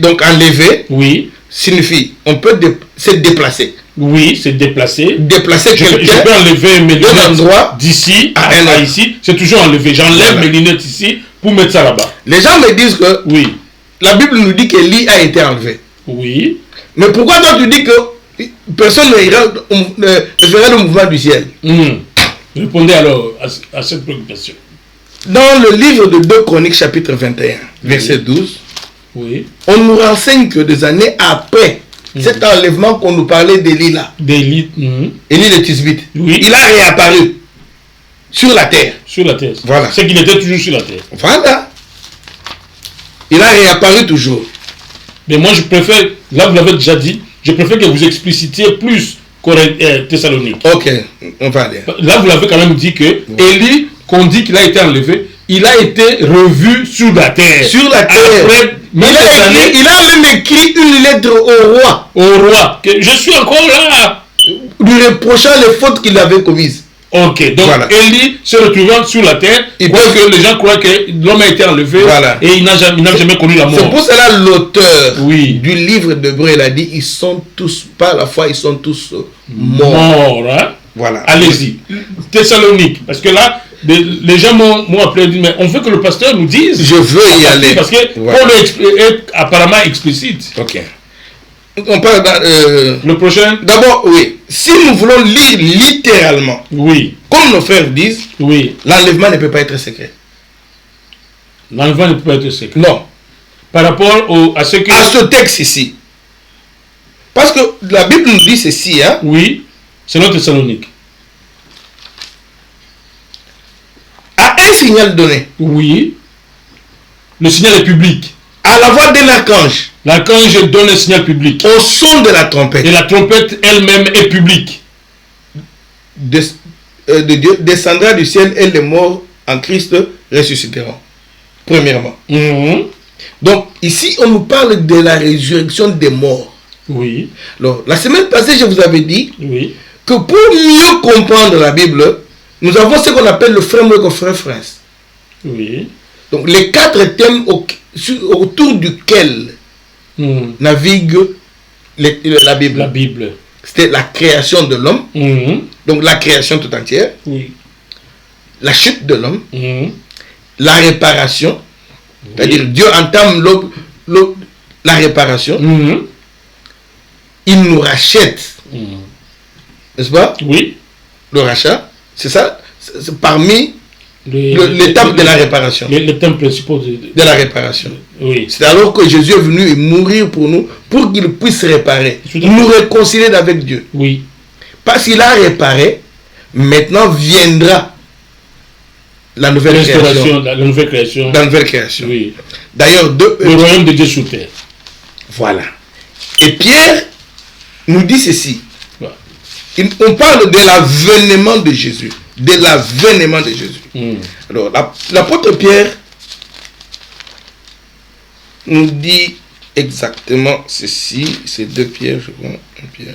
Donc, enlever Oui. signifie, on peut se déplacer. Oui, c'est déplacé. Déplacer Je quelqu'un peux enlever mes d'un lunettes endroit d'ici à à un autre. ici. C'est toujours enlevé. J'enlève Voilà. mes lunettes ici pour mettre ça là-bas. Les gens me disent que Oui. la Bible nous dit qu'Élie a été enlevé. Oui. Mais pourquoi toi tu dis que personne ne ferait le mouvement du ciel? Répondez alors à cette préoccupation. Dans le livre de 2 Chroniques chapitre 21, verset 12, Oui. on nous renseigne que des années après cet enlèvement qu'on nous parlait d'Élie là, D'élite. Élie de Tisbite, Oui. il a réapparu sur la terre. Sur la terre. Voilà. C'est qu'il était toujours sur la terre. Voilà. Il a réapparu toujours. Mais moi, je préfère, là vous l'avez déjà dit, je préfère que vous explicitiez plus Thessalonique. Ok, on va aller. Là, vous l'avez quand même dit que Élie, qu'on dit qu'il a été enlevé, il a été revu sur la terre. Sur la terre. Après, même cette année, Il a même écrit une lettre au roi, au roi, que je suis encore là. lui reprochant les fautes qu'il avait commises. Ok, donc Voilà. Élie se retrouvant sur la terre, Il croit peut- que les gens croient que l'homme a été enlevé Voilà. et il n'a jamais connu la C'est mort. pour cela l'auteur Oui. du livre d'Hébreux, il a dit, ils sont tous, par la foi, ils sont tous morts. Mort, hein? Voilà. Allez-y. Thessalonique, parce que là, les gens m'ont appelé et dit, mais on veut que le pasteur nous dise. Je veux y aller. Parce que Voilà. Paul est apparemment explicite. Ok. On parle Le prochain. d'abord, oui. Si nous voulons lire littéralement, Oui, comme nos frères disent, oui. l'enlèvement ne peut pas être secret. L'enlèvement ne peut pas être secret. Non. Par rapport à ce que. À ce texte ici. Parce que la Bible nous dit ceci, hein. Oui, c'est notre Thessalonique. À un signal donné, Oui. Le signal est public. à la voix d'un archange, L'archange donne un signal public. au son de la trompette Et la trompette elle-même est publique. de Dieu, descendra du ciel et les morts en Christ ressusciteront. Premièrement. Mhm. Donc, ici, on nous parle de la résurrection des morts. Oui, Alors, la semaine passée, je vous avais dit oui. que pour mieux comprendre la Bible, nous avons ce qu'on appelle le framework of reference. Oui. Donc, les 4 thèmes autour duquel navigue la Bible. La Bible. C'était la création de l'homme, Mhm. donc la création tout entière, Oui. la chute de l'homme, Mhm. la réparation, c'est-à-dire Dieu entame la réparation, Mhm. il nous rachète, Mhm. n'est-ce pas? Oui. Le rachat, c'est ça, c'est parmi l'étape de la réparation. Les thèmes principaux De la réparation. oui. C'est alors que Jésus est venu mourir pour nous, pour qu'il puisse réparer, nous réconcilier avec Dieu. Oui. Parce qu'il a réparé, maintenant viendra la nouvelle création. La nouvelle création. La nouvelle création. Oui. D'ailleurs, Le royaume de Dieu sur terre. voilà. Et Pierre nous dit ceci. Voilà. On parle de l'avènement de Jésus. De l'avènement de Jésus. Mhm. Alors, l'apôtre Pierre nous dit exactement ceci. C'est 2 Pierre, je crois. 1 Pierre.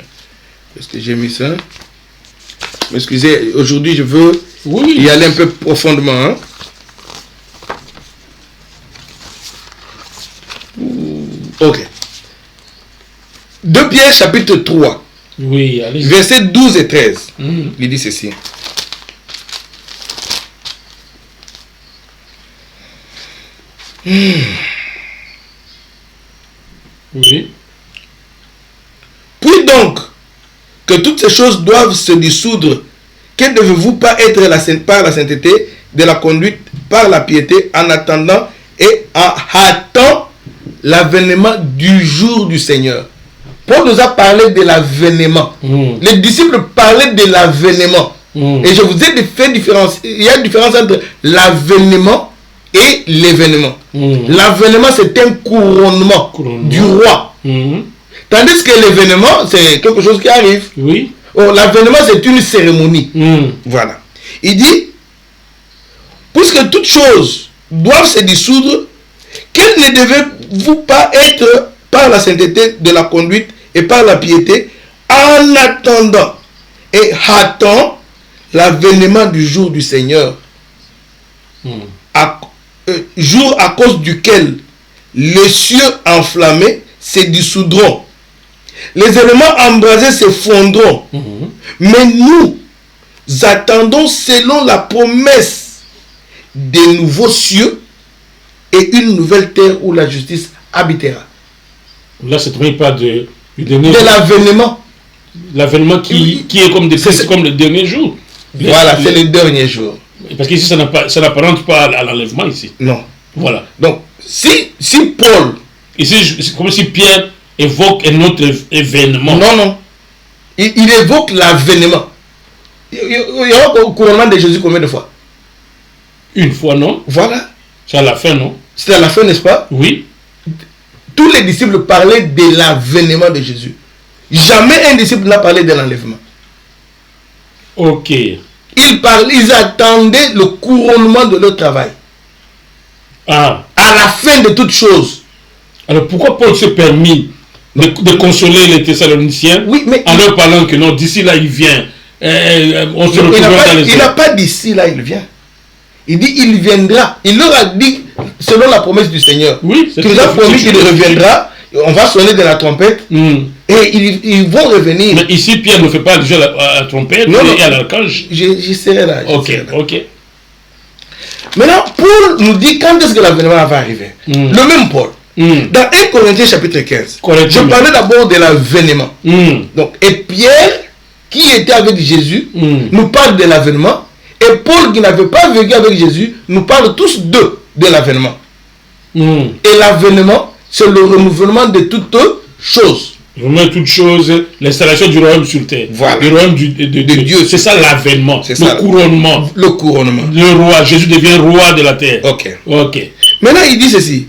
Est-ce que j'ai mis ça? M'excusez, aujourd'hui je veux Oui. y aller un peu profondément. Hein? Ok. 2 Pierre chapitre 3, Oui, allez. versets 12 et 13. Mhm. Il dit ceci. Oui. Puis donc, que toutes ces choses doivent se dissoudre, que devez-vous pas être par la sainteté, de la conduite, par la piété, en attendant et en hâtant l'avènement du jour du Seigneur. Paul nous a parlé de l'avènement. Mhm. Les disciples parlaient de l'avènement. Et je vous ai fait différence. Il y a une différence entre l'avènement et l'événement. L'avènement, c'est un couronnement du roi. Tandis que l'événement, c'est quelque chose qui arrive. Oui. Oh, l'avènement, c'est une cérémonie. Voilà. Il dit, puisque toutes choses doivent se dissoudre, quelle ne devez-vous pas être par la sainteté de la conduite et par la piété, en attendant et hâtant l'avènement du jour du Seigneur, jour à cause duquel les cieux enflammés se dissoudront, les éléments embrasés se fondront, mais nous attendons selon la promesse des nouveaux cieux et une nouvelle terre où la justice habitera. Là, c'est pas de l'avènement. L'avènement qui est comme comme le dernier jour. Voilà, c'est le dernier jour. Parce qu'ici, ça n'apparente pas à l'enlèvement ici. Non. Voilà. Donc, si Paul... Ici, c'est comme si Pierre évoque un autre événement. Non. Il évoque l'avènement. Il y a un couronnement de Jésus combien de fois? Une fois, non? Voilà. C'est à la fin, non? C'est à la fin, n'est-ce pas? Oui. Tous les disciples parlaient de l'avènement de Jésus. Jamais un disciple n'a parlé de l'enlèvement. Ok. Ils attendaient le couronnement de leur travail. Ah. À la fin de toutes choses. Alors pourquoi Paul s'est permis de consoler les Thessaloniciens, oui, mais en leur parlant que non, d'ici là il vient, on se retrouvera dans les... Il n'a pas d'ici là il vient. Il dit il viendra. Il leur a dit selon la promesse du Seigneur. Oui, c'est qu'il nous a promis qu'il reviendra. On va sonner de la trompette. Et ils vont revenir. Mais ici Pierre ne fait pas déjà la trompette et à l'archange. J'y serai là. Ok. Maintenant, Paul nous dit quand est-ce que l'avènement va arriver. Le même Paul. Dans 1 Corinthiens chapitre 15, je parlais d'abord de l'avènement. Donc, et Pierre, qui était avec Jésus, nous parle de l'avènement. Et Paul, qui n'avait pas vécu avec Jésus, nous parle tous deux de l'avènement. Et l'avènement, c'est le renouvellement de toutes choses. Toutes choses, l'installation du royaume sur terre. Voilà. Du royaume de Dieu. C'est ça l'avènement. Couronnement. Le couronnement. Le roi. Jésus devient roi de la terre. Ok. Maintenant, il dit ceci.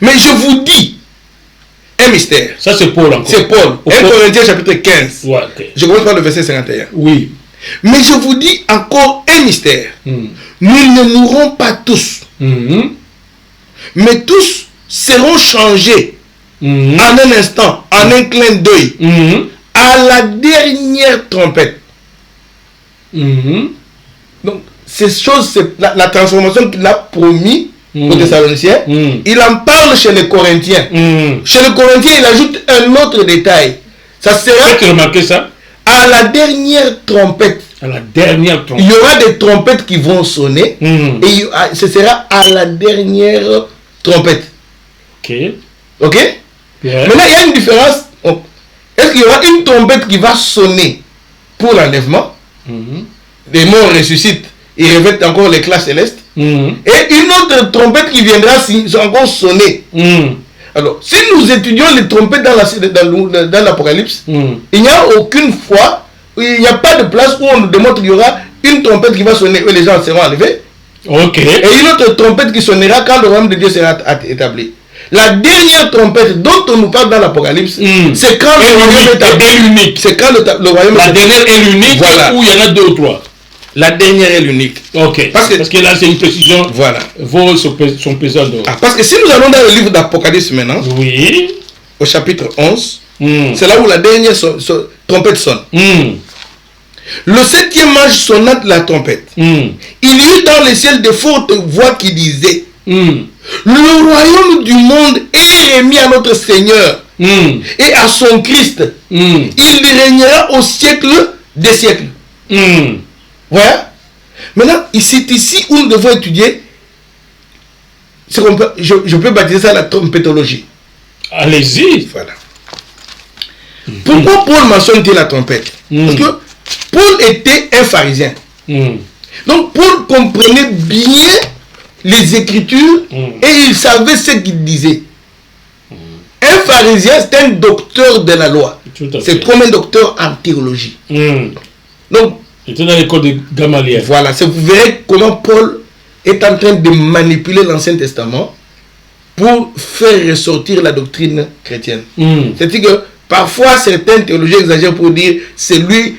Mais je vous dis un mystère. Ça, c'est Paul encore. C'est Paul. 1 Corinthiens chapitre 15. Ouais, okay. Je commence par le verset 51. Oui. Mais je vous dis encore un mystère. Nous ne mourrons pas tous. Mais tous seront changés en un instant, en un clin d'œil, à la dernière trompette. Donc, ces choses, c'est la transformation qu'il a promis aux Thessaloniciens. Il en parle chez les Corinthiens. Chez les Corinthiens, il ajoute un autre détail. Ça sera... Tu as remarqué ça? À la dernière trompette. À la dernière trompette. Il y aura des trompettes qui vont sonner. Et ce sera à la dernière trompette. Ok? Yeah. Maintenant, il y a une différence. Est-ce qu'il y aura une trompette qui va sonner pour l'enlèvement? Les morts ressuscitent. Ils revêtent encore l'éclat céleste. Et une autre trompette qui viendra encore sonner. Alors, si nous étudions les trompettes dans l'Apocalypse, il n'y a aucune fois, il n'y a pas de place où on nous démontre qu'il y aura une trompette qui va sonner et les gens seront enlevés. Et une autre trompette qui sonnera quand le royaume de Dieu sera établi. La dernière trompette dont on nous parle dans l'Apocalypse, c'est quand le royaume est établi. C'est quand le royaume est établi. La dernière est l'unique, voilà. Ou il y en a deux ou trois. La dernière est l'unique. Ok. Parce que là, c'est une précision. Voilà. Vaut son pesant d'or. Parce que si nous allons dans le livre d'Apocalypse maintenant, oui. Au chapitre 11, c'est là où la dernière trompette sonne. Le 7e ange sonna la trompette. Il y eut dans le ciel de fortes voix qui disaient le royaume du monde est remis à notre Seigneur et à son Christ. Il régnera au siècle des siècles. Voilà. Maintenant, c'est ici où nous devons étudier ce qu'on peut, je peux baptiser ça la trompetologie. Allez-y. Voilà. Pourquoi Paul mentionne-t-il la trompette? Parce que Paul était un pharisien. Donc Paul comprenait bien les Écritures et il savait ce qu'il disait. Un pharisien, c'est un docteur de la loi. C'est comme un docteur en théologie. Donc, C'était dans l'école de Gamaliel. Voilà, vous verrez comment Paul est en train de manipuler l'Ancien Testament pour faire ressortir la doctrine chrétienne. C'est-à-dire que parfois certains théologiens exagèrent pour dire c'est lui.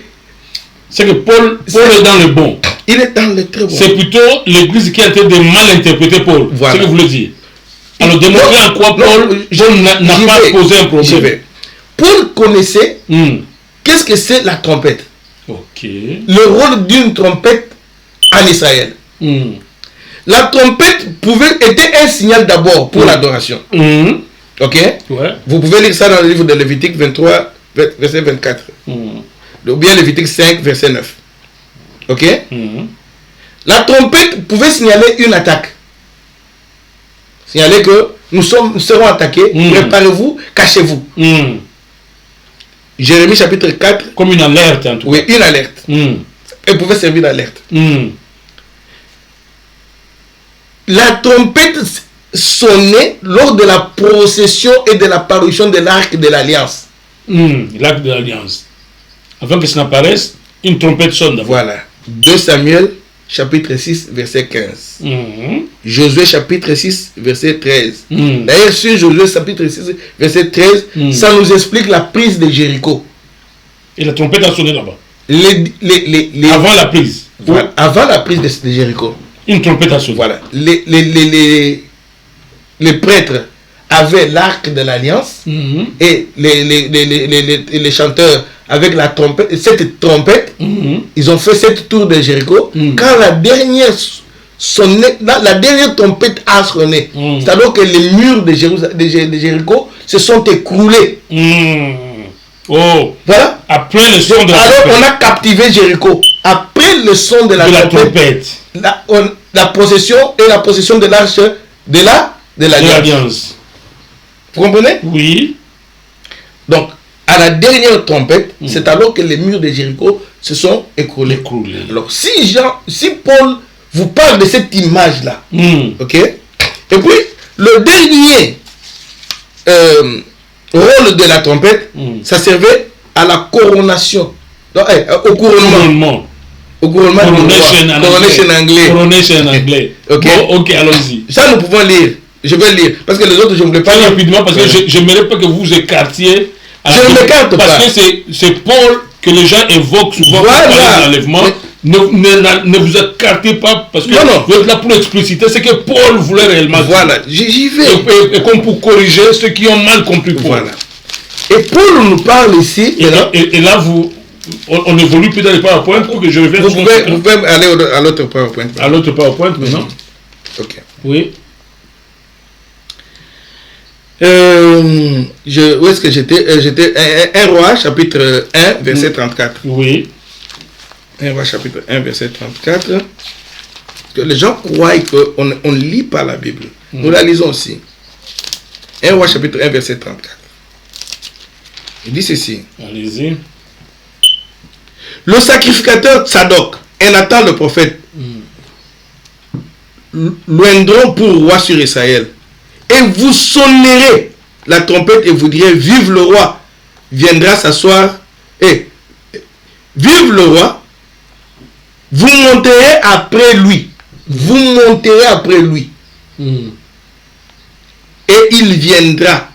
C'est que Paul est dans le bon. Il est dans le très bon. C'est plutôt l'Église qui a été de mal interpréter Paul. Voilà. C'est ce que vous voulez dire. Alors démontrer en quoi Paul n'a pas posé un problème. Paul connaissait qu'est-ce que c'est la trompette. Ok. Le rôle d'une trompette en Israël. La trompette était un signal d'abord pour l'adoration. Ok. Ouais. Vous pouvez lire ça dans le livre de Lévitique 23, verset 24. Ou bien Lévitique 5, verset 9. Ok. La trompette pouvait signaler une attaque. Signaler que nous serons attaqués. Préparez-vous, cachez-vous. Jérémie chapitre 4. Comme une alerte en tout cas. Oui, une alerte. Elle pouvait servir d'alerte. La trompette sonnait lors de la procession et de l'apparition de l'arc de l'Alliance. L'arc de l'Alliance. Avant que ça n'apparaisse, une trompette sonne d'abord. Voilà. 2 Samuel chapitre 6, verset 15. Josué chapitre 6, verset 13. D'ailleurs, sur Josué chapitre 6, verset 13, ça nous explique la prise de Jéricho. Et la trompette a sonné là-bas. Avant la prise. Voilà, avant la prise de Jéricho. Une trompette a sonné. Voilà. Les prêtres avaient l'arc de l'Alliance et les chanteurs avec la trompette, cette trompette, ils ont fait cette tour de Jéricho. Quand la dernière trompette a sonné, c'est alors que les murs de Jéricho se sont écroulés. Oh. Voilà. Après le son de la trompette. Alors on a captivé Jéricho. Après le son de la trompette. La possession et la possession de l'arche de l'Alliance. Vous comprenez? Oui. Donc, à la dernière trompette, c'est alors que les murs de Jéricho se sont écroulés. Alors, si Paul vous parle de cette image-là, ok? Et puis, le dernier rôle de la trompette, ça servait à la coronation. Donc, au couronnement. Au couronnement Coronation en anglais. Ok, bon, ok, allons-y. Ça, nous pouvons lire. Je vais lire. Parce que les autres, je ne voulais pas lire. Rapidement, parce que je n'aimerais pas que vous vous écartiez. Je ne m'écarte pas. Parce que c'est Paul que les gens évoquent souvent pour parler de l'enlèvement. Ne vous écartez pas parce que vous êtes là pour expliciter ce que Paul voulait réellement dire. Voilà, j'y vais. Et comme pour corriger ceux qui ont mal compris Paul. Voilà. Et Paul nous parle ici. Et là, on évolue plus dans les PowerPoint pour que je revienne. Vous pouvez aller à l'autre PowerPoint. À l'autre PowerPoint maintenant. Ok. Oui. Où est-ce que j'étais? J'étais 1 Roi chapitre 1 verset 34. Oui. 1 Roi chapitre 1 verset 34. Que les gens croient qu'on ne lit pas la Bible. Nous la lisons aussi. 1 Roi chapitre 1 verset 34. Il dit ceci. Allez-y. Le sacrificateur Tsadok et Nathan le prophète loindront pour roi sur Israël. Et vous sonnerez la trompette et vous direz, vive le roi, viendra s'asseoir. Et vive le roi, vous monterez après lui. Vous monterez après lui. Et il viendra.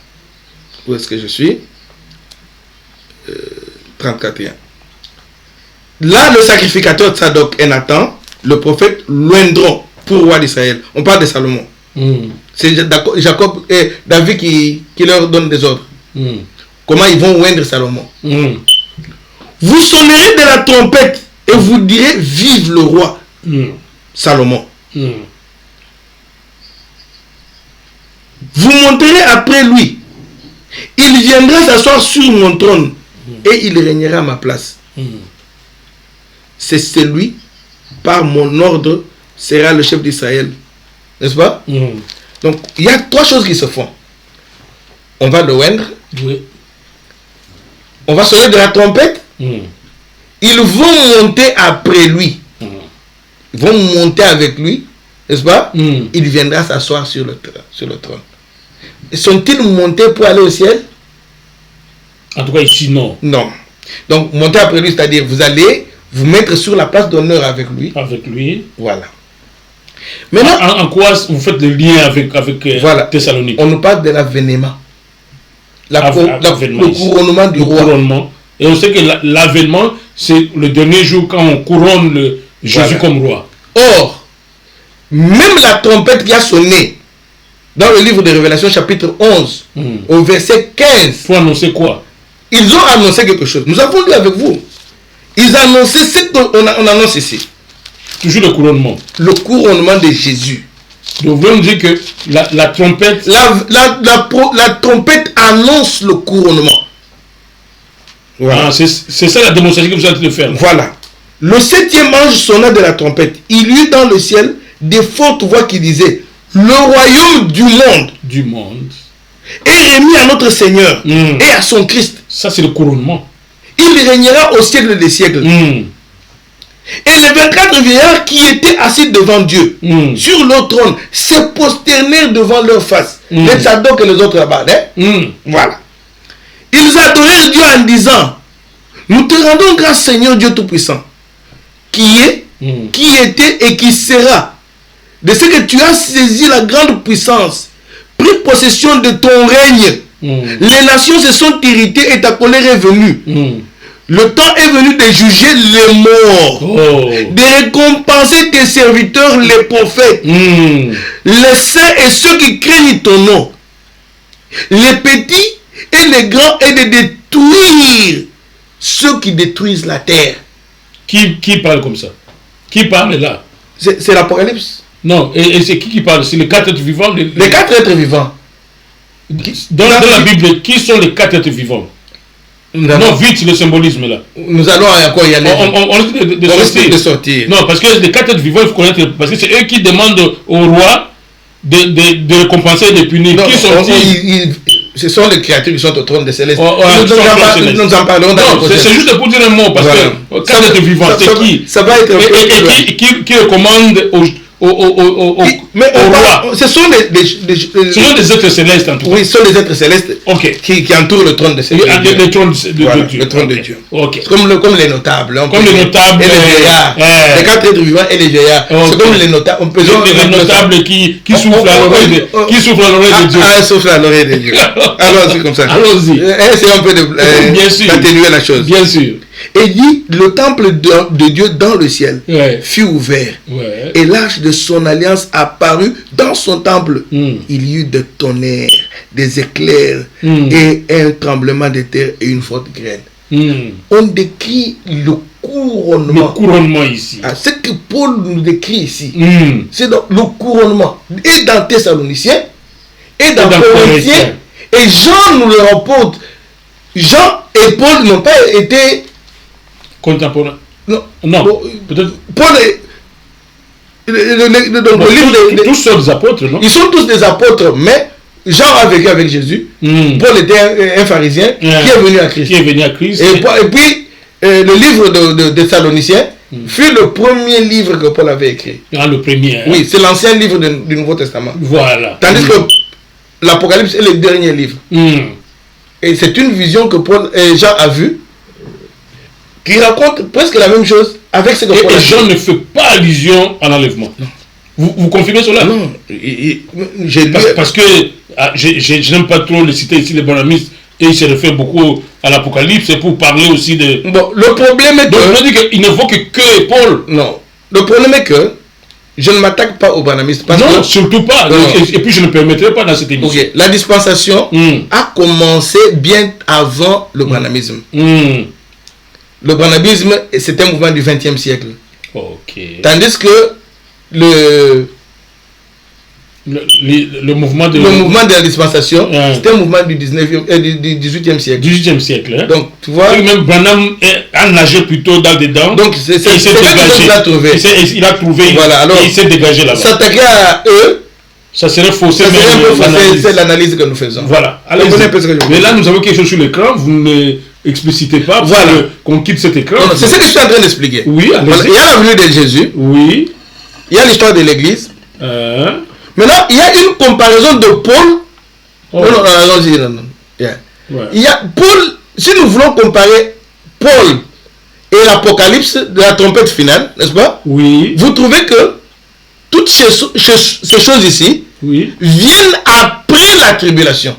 Où est-ce que je suis? 34. Là, le sacrificateur Tsadok et Nathan, le prophète, loindront pour roi d'Israël. On parle de Salomon. C'est Jacob et David qui leur donne des ordres. Comment ils vont oindre Salomon. Vous sonnerez de la trompette et vous direz, vive le roi Salomon. Vous monterez après lui. Il viendra s'asseoir sur mon trône et il régnera à ma place. C'est celui, par mon ordre, sera le chef d'Israël. N'est-ce pas? Donc, il y a 3 choses qui se font. On va le oindre. Oui. On va sonner de la trompette. Ils vont monter après lui. Ils vont monter avec lui. N'est-ce pas? Il viendra s'asseoir sur le trône. Sont-ils montés pour aller au ciel? En tout cas, ici, non. Non. Donc, monter après lui, c'est-à-dire, vous allez, vous mettre sur la place d'honneur avec lui. Avec lui. Voilà. Maintenant, En quoi vous faites le lien avec voilà. Thessalonique? On nous parle de l'avènement. Le couronnement du roi. Couronnement. Et on sait que l'avènement, c'est le dernier jour quand on couronne Jésus comme roi. Or, même la trompette qui a sonné dans le livre de Révélation chapitre 11, au verset 15. Pour annoncer quoi? Ils ont annoncé quelque chose. Nous avons lu avec vous. Ils annonçaient ce qu'on annonce ici. Toujours le couronnement. Le couronnement de Jésus. Donc vous voulez nous dire que la trompette... La trompette annonce le couronnement. Voilà. Ah, c'est ça la démonstration que vous êtes en train de faire. Là. Voilà. Le 7e ange sonna de la trompette. Il y eut dans le ciel des fortes voix qui disaient: le royaume du monde est remis à notre Seigneur et à son Christ. Ça, c'est le couronnement. Il régnera au siècle des siècles. Et les 24 vieillards qui étaient assis devant Dieu sur leur trône se prosternèrent devant leur face. Les Tsadok et les autres là-bas. Voilà. Ils adorèrent Dieu en disant: nous te rendons grâce, Seigneur Dieu Tout-Puissant, qui est, qui était et qui sera, de ce que tu as saisi la grande puissance, pris possession de ton règne. Les nations se sont irritées et ta colère est venue. Le temps est venu de juger les morts, de récompenser tes serviteurs, les prophètes, les saints et ceux qui craignent ton nom, les petits et les grands, et de détruire ceux qui détruisent la terre. Qui parle comme ça? Qui parle là? C'est l'Apocalypse. Non, et c'est qui parle? C'est les 4 êtres vivants. Les 4 êtres vivants. Dans la Bible, qui sont les 4 êtres vivants? Non, vite le symbolisme là. Nous allons encore y aller. On risque de sortir. Non, parce que les 4 êtres vivants, il faut connaître, parce que c'est eux qui demandent au roi de récompenser et de punir. Non, qui sont-ils? Ce sont les créatures qui sont au trône des célestes. Nous en parlerons dans le prochain. C'est juste pour dire un mot, parce que 4 êtres vivants, c'est qui? Ça va être et qui recommande au roi. Ce sont des êtres célestes en tout cas. Oui, ce sont des êtres célestes qui entourent le trône de Dieu. Le trône de Dieu. Le trône de Dieu. Okay. Comme les notables. Comme les notables. Et les vieillards. Les 4 êtres vivants et les vieillards. C'est comme les notables. Les notables qui soufflent à l'oreille de Dieu. Ah, soufflent à l'oreille de Dieu. Alors c'est comme ça. Allons-y. C'est un peu d'atténuer la chose. Bien sûr. Et dit, le temple de Dieu dans le ciel fut ouvert. Et l'arche de son alliance apparut dans son temple. Il y eut des tonnerres, des éclairs et un tremblement de terre et une forte grêle. On décrit le couronnement. Le couronnement ici. Ce que Paul nous décrit ici, c'est donc le couronnement. Et dans Thessaloniciens, et dans Corinthiens, et Jean nous le rapporte. Jean et Paul n'ont pas été contemporains. Non. Peut-être. Paul tous sont des apôtres, non? Ils sont tous des apôtres, mais Jean a vécu avec Jésus. Paul était un pharisien qui est venu à Christ. Et puis, le livre de Thessaloniciens fut le premier livre que Paul avait écrit. Le premier. Oui, c'est l'ancien livre du Nouveau Testament. Voilà. Tandis que l'Apocalypse est le dernier livre. Et c'est une vision que Paul et Jean a vue, qui raconte presque la même chose avec ce que Paul a dit. Et Jean ne fait pas allusion à l'enlèvement. Vous confirmez cela? Non. Parce que je n'aime pas trop le citer ici, les bonamistes, et il se réfère beaucoup à l'Apocalypse, c'est pour parler aussi de... Bon, le problème est que... Donc, je dis qu'il n'évoque que Paul. Non. Le problème est que je ne m'attaque pas aux bonamistes. Non, surtout pas. Et puis, je ne permettrai pas dans cette émission. Okay. La dispensation a commencé bien avant le bonamisme. Le branhamisme, c'est un mouvement du XXe siècle. Tandis que le mouvement de la dispensation, c'est un mouvement du 18e siècle. 18e siècle. Hein? Donc, tu vois. Et même Branham a nagé plutôt dans dedans. Donc, c'est ça qu'il a trouvé. Il a trouvé. Voilà, alors, et il s'est dégagé là-bas. S'attaquer à eux, ça serait fausser. C'est l'analyse que nous faisons. Voilà. Mais là, nous avons quelque chose sur l'écran. Vous ne explicitez pas. Voilà. Qu'on quitte cet écran. C'est ce que je suis en train d'expliquer. Oui, voilà. Il y a la venue de Jésus. Oui. Il y a l'histoire de l'église. Maintenant, il y a une comparaison de Paul. Non. Yeah. Il y a Paul, si nous voulons comparer Paul et l'Apocalypse de la trompette finale, n'est-ce pas? Oui. Vous trouvez que toutes ces choses ici viennent après la tribulation.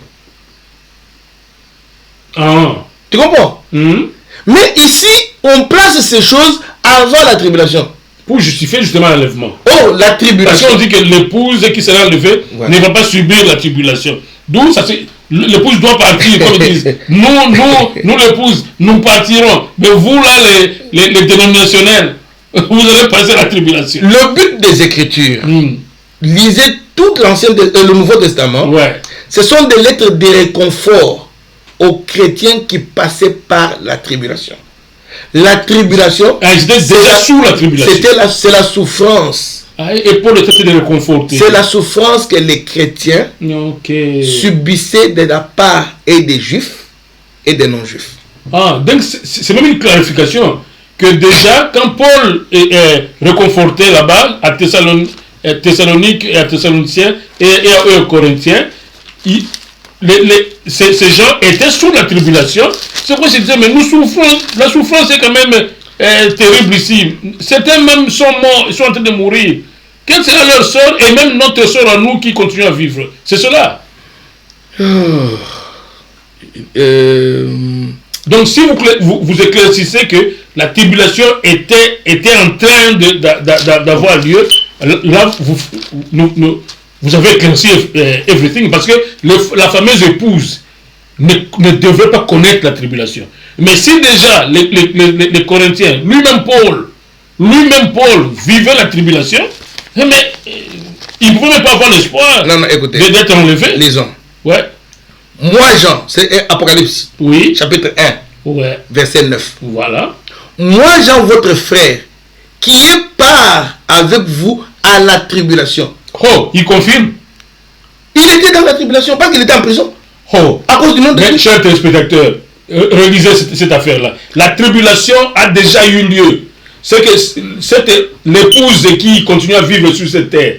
Ah. Tu comprends? Mais ici, on place ces choses avant la tribulation. Pour justifier justement l'enlèvement. Oh, la tribulation. Parce qu'on dit que l'épouse qui sera enlevée ne va pas subir la tribulation. D'où ça c'est. L'épouse doit partir, comme ils disent. Nous l'épouse, nous partirons. Mais vous là, les dénominationnels, vous allez passer la tribulation. Le but des Écritures, lisez tout le Nouveau Testament. Ouais. Ce sont des lettres de réconfort aux chrétiens qui passaient par la tribulation. La tribulation, c'était déjà sous la tribulation. C'est la souffrance. Et Paul était de réconforter. C'est la souffrance que les chrétiens subissaient de la part et des juifs et des non-juifs. Ah, donc c'est même une clarification que déjà quand Paul est réconforté là-bas à Thessalonique et à Thessaloniciens et aux Corinthiens, ces gens étaient sous la tribulation. C'est pourquoi je disais, mais nous souffrons, la souffrance est quand même terrible ici. Certains même sont morts, ils sont en train de mourir. Quelle sera leur sort et même notre sort à nous qui continuons à vivre? C'est cela. Donc si vous éclaircissez que la tribulation était en train d'avoir lieu, là vous avez éclairci everything, parce que la fameuse épouse ne devrait pas connaître la tribulation. Mais si déjà les Corinthiens, lui-même Paul vivait la tribulation, mais il ne pouvait même pas avoir l'espoir d'être enlevé. Lisons. Ouais. Moi Jean, c'est Apocalypse, chapitre 1, verset 9. Voilà. Moi Jean, votre frère, qui est part avec vous à la tribulation. Oh, il confirme. Il était dans la tribulation, pas qu'il était en prison. Oh, à cause du nom de Dieu. Chers téléspectateurs, relisez cette affaire-là. La tribulation a déjà eu lieu. C'est que l'épouse qui continue à vivre sur cette terre.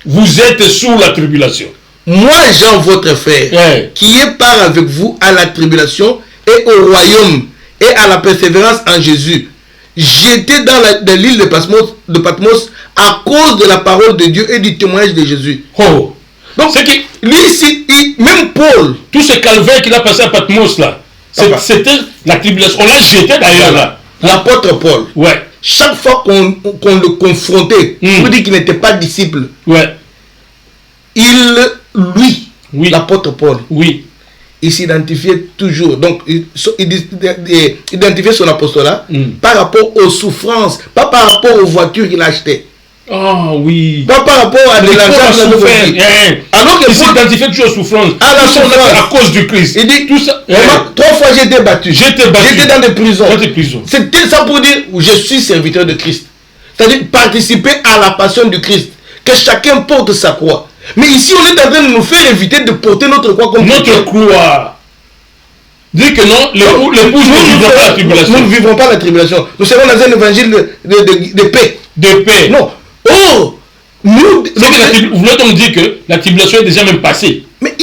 Vous êtes sous la tribulation. Moi, Jean, votre frère, qui est part avec vous à la tribulation et au royaume et à la persévérance en Jésus, j'étais dans l'île de Patmos à cause de la parole de Dieu et du témoignage de Jésus. Oh. Donc, c'est que lui ici, même Paul, tout ce calvaire qu'il a passé à Patmos là, c'était la tribulation. On l'a jeté d'ailleurs là. L'apôtre Paul, chaque fois qu'on le confrontait, pour dire qu'il n'était pas disciple, l'apôtre Paul, il s'identifiait toujours. Donc, il identifiait son apostolat par rapport aux souffrances, pas par rapport aux voitures qu'il achetait. Ah oui. Pas par rapport à de l'argent. Alors qu'il s'identifiait toujours aux souffrances. À cause du Christ. Il dit tout ça. 3 fois j'ai été battu. J'étais dans des prisons. C'était ça pour dire je suis serviteur de Christ. C'est-à-dire participer à la passion du Christ. Que chacun porte sa croix. Mais ici on est en train de nous faire éviter de porter notre croix comme notre croix. Dit que non, l'épouse ne vivra pas la tribulation. Nous ne vivrons pas la tribulation. Nous serons dans un évangile de paix. De paix. Non. Oh, nous. Vous voulez donc dire que la tribulation est déjà même passée. Mais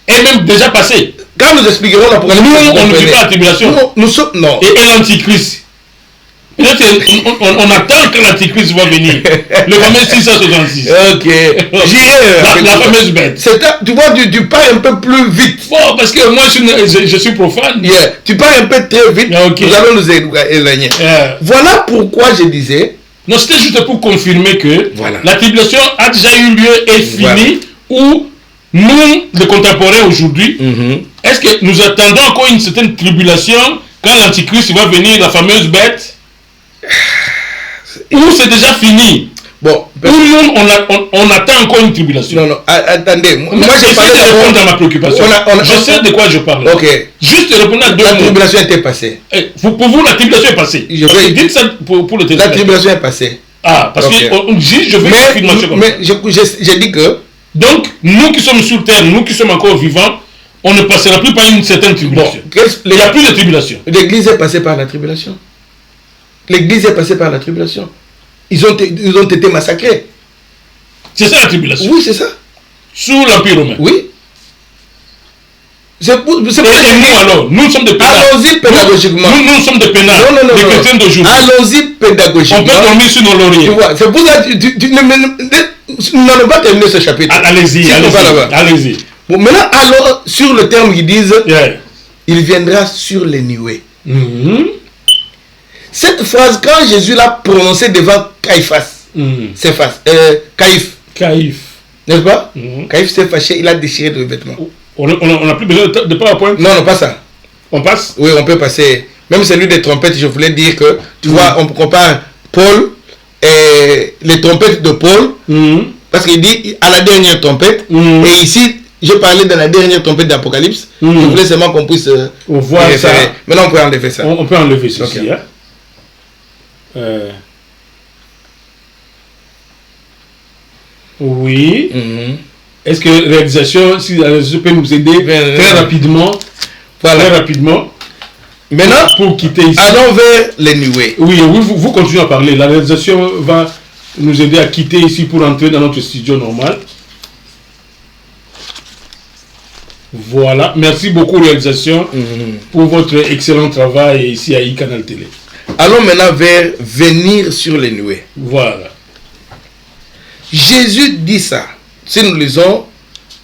est même déjà passée. Quand nous expliquerons la Nous, on ne vit pas la tribulation. Nous sommes non. Et l'antichrist. Peut-être on attend que l'antichrist va venir. Le fameux 666. Ok. J'irai. La fameuse bête. Tu vois, tu pars un peu plus vite. Bon, parce que moi je suis profane. Tu pars un peu très vite. Nous allons nous éloigner. Voilà pourquoi je disais. Non, c'était juste pour confirmer que la tribulation a déjà eu lieu et fini, où nous, les contemporains aujourd'hui, est-ce que nous attendons encore une certaine tribulation quand l'antichrist va venir, la fameuse bête, ou c'est déjà fini? Bon, on attend encore une tribulation. Non, attendez. Moi, j'essaie de répondre à ma préoccupation. Je sais de quoi je parle. Ok. Juste répondre à deux mots. La tribulation était passée. Pour vous, la tribulation est passée. Dites ça pour le téléphone. La tribulation est passée. Ah, parce que dit, je veux confirmation comme ça. Mais j'ai dit que. Donc, nous qui sommes sur terre, nous qui sommes encore vivants, on ne passera plus par une certaine tribulation. Il n'y a plus de tribulation. L'Église est passée par la tribulation. L'Église est passée par la tribulation. Ils ont été massacrés. C'est ça la tribulation? Oui, c'est ça. Sous l'Empire romain? Oui. C'est pour Et nous alors, nous sommes des pénards. Allons-y pédagogiquement. Nous sommes des pénards. Non. Les chrétiens d'aujourd'hui. Allons-y pédagogiquement. On peut dormir sur nos lauriers. Tu vois, c'est pour ça que nous n'allons pas terminer ce chapitre. Allez-y. Bon, maintenant, allons sur le terme qu'ils disent, Yeah. il viendra sur les nuées. Mhm. Cette phrase, quand Jésus l'a prononcée devant Caïphas, c'est Caïphe, n'est-ce pas? Caïphe s'est fâché, il a déchiré le vêtement. On n'a plus besoin de PowerPoint. Non, pas ça. On passe. Oui, on peut passer. Même celui des trompettes, je voulais dire que, tu vois, on compare Paul et les trompettes de Paul, parce qu'il dit à la dernière trompette, et ici, je parlais de la dernière trompette d'Apocalypse, je voulais seulement qu'on puisse voir ça. Maintenant, on peut enlever ça. On peut enlever ceci. Okay. Hein? Oui. Est-ce que réalisation, si la réalisation peut nous aider très rapidement, voilà. Très rapidement. Maintenant, pour quitter ici. Allons vers les nuées. Oui, vous continuez à parler. La réalisation va nous aider à quitter ici pour entrer dans notre studio normal. Voilà. Merci beaucoup, réalisation, pour votre excellent travail ici à iCanal Télé. Allons maintenant vers venir sur les nuées. Voilà. Jésus dit ça. Si nous lisons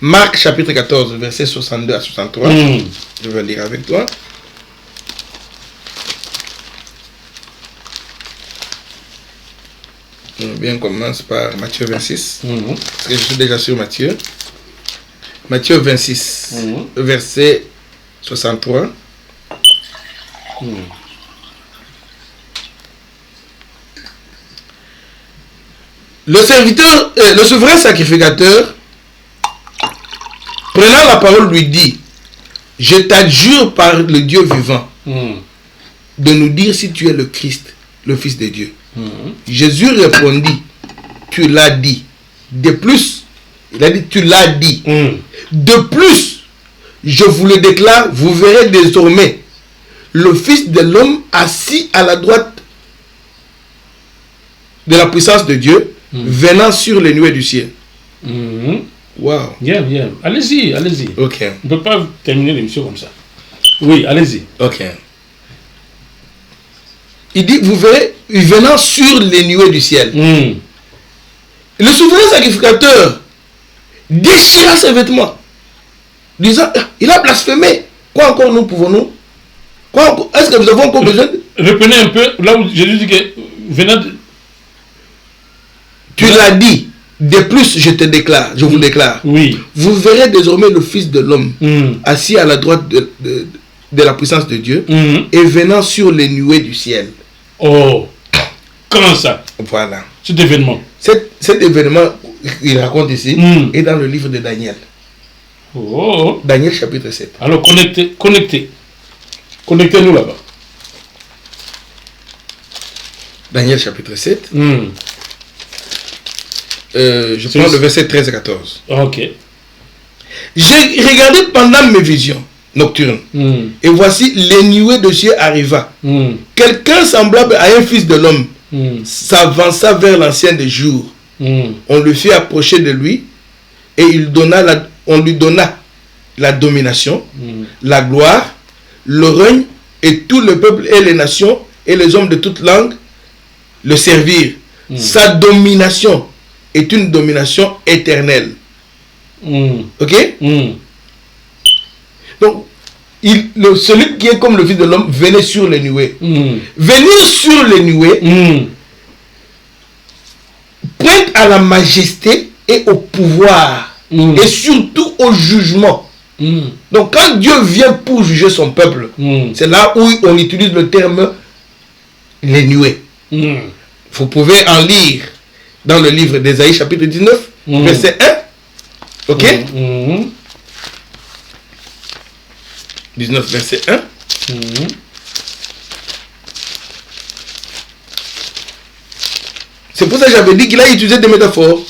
Marc chapitre 14, versets 62 à 63, je vais lire avec toi. Bien, on commence par Matthieu 26. Parce que je suis déjà sur Matthieu. Matthieu 26, verset 63. Le serviteur, le souverain sacrificateur, prenant la parole, lui dit: je t'adjure par le Dieu vivant de nous dire si tu es le Christ, le Fils de Dieu. Jésus répondit: tu l'as dit. De plus, il a dit: tu l'as dit. De plus, je vous le déclare, vous verrez désormais le Fils de l'homme assis à la droite de la puissance de Dieu, venant sur les nuées du ciel. Wow. Bien. Allez-y. Ok. On ne peut pas terminer l'émission comme ça. Oui, allez-y. Ok. Il dit, vous verrez, venant sur les nuées du ciel. Le souverain sacrificateur déchira ses vêtements, disant: il a blasphémé. Quoi encore nous pouvons-nous? Est-ce que nous avons encore besoin de... Reprenez un peu là où Jésus dit que venant de... Tu l'as dit. De plus, je te déclare, je vous déclare. Oui. Vous verrez désormais le Fils de l'homme assis à la droite de la puissance de Dieu et venant sur les nuées du ciel. Oh, comment ça? Voilà. Cet événement. Cet événement, il raconte ici, est dans le livre de Daniel. Oh. Daniel chapitre 7. Alors connectez-nous là-bas. Daniel chapitre 7. Je prends le verset 13 et 14. Ok. J'ai regardé pendant mes visions nocturnes. Et voici, les nuées de ciel arriva. Quelqu'un semblable à un fils de l'homme s'avança vers l'ancien des jours. On le fit approcher de lui et on lui donna la domination, la gloire, le règne, et tout le peuple et les nations et les hommes de toute langue le servirent. Sa domination est une domination éternelle. Ok? Donc, celui qui est comme le Fils de l'homme venait sur les nuées. Venir sur les nuées pointe à la majesté et au pouvoir et surtout au jugement. Donc quand Dieu vient pour juger son peuple, c'est là où on utilise le terme les nuées. Vous pouvez en lire dans le livre d'Ésaïe chapitre 19 verset 1. Ok? 19 verset 1. C'est pour ça que j'avais dit qu'il a utilisé des métaphores.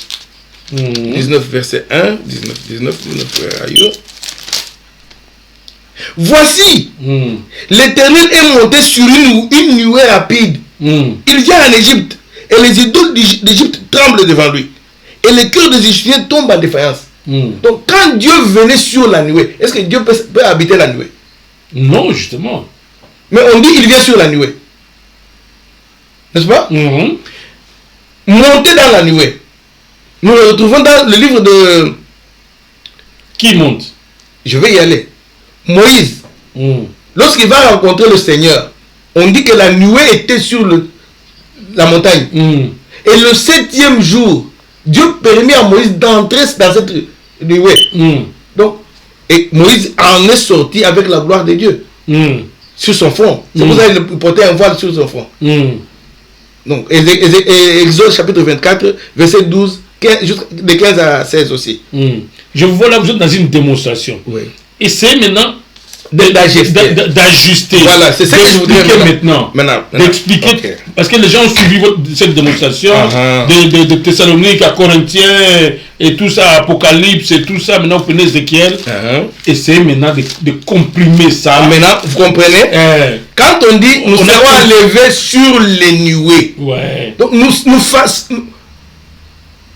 19 verset 1. 19 ailleurs. Voici, l'Éternel est monté sur une nuée rapide. Il vient en Égypte et les idoles d'Égypte tremblent devant lui. Et les cœurs des Égyptiens tombent en défaillance. Donc quand Dieu venait sur la nuée, est-ce que Dieu peut habiter la nuée? Non, justement. Mais on dit il vient sur la nuée. N'est-ce pas? Monter dans la nuée. Nous le retrouvons dans le livre de... Qui monte? Je vais y aller. Moïse. Lorsqu'il va rencontrer le Seigneur, on dit que la nuée était sur la montagne. Et le 7e jour, Dieu permet à Moïse d'entrer dans cette nuée. Donc, et Moïse en est sorti avec la gloire de Dieu sur son front. C'est pour ça qu'il portait un voile sur son front. Donc, Exode chapitre 24, verset 12, de 15 à 16 aussi. Je vous vois là, vous êtes dans une démonstration. Oui. Essayez maintenant d'ajuster. Voilà, c'est ça que je voudrais maintenant. D'expliquer. Okay. Parce que les gens ont suivi cette démonstration de Thessalonique à Corinthiens et tout ça, Apocalypse et tout ça. Maintenant, vous prenez Ézéchiel. Essayez maintenant de comprimer ça. Maintenant, vous comprenez? Quand on dit nous serons enlevés sur les nuées. Donc, nous faisons.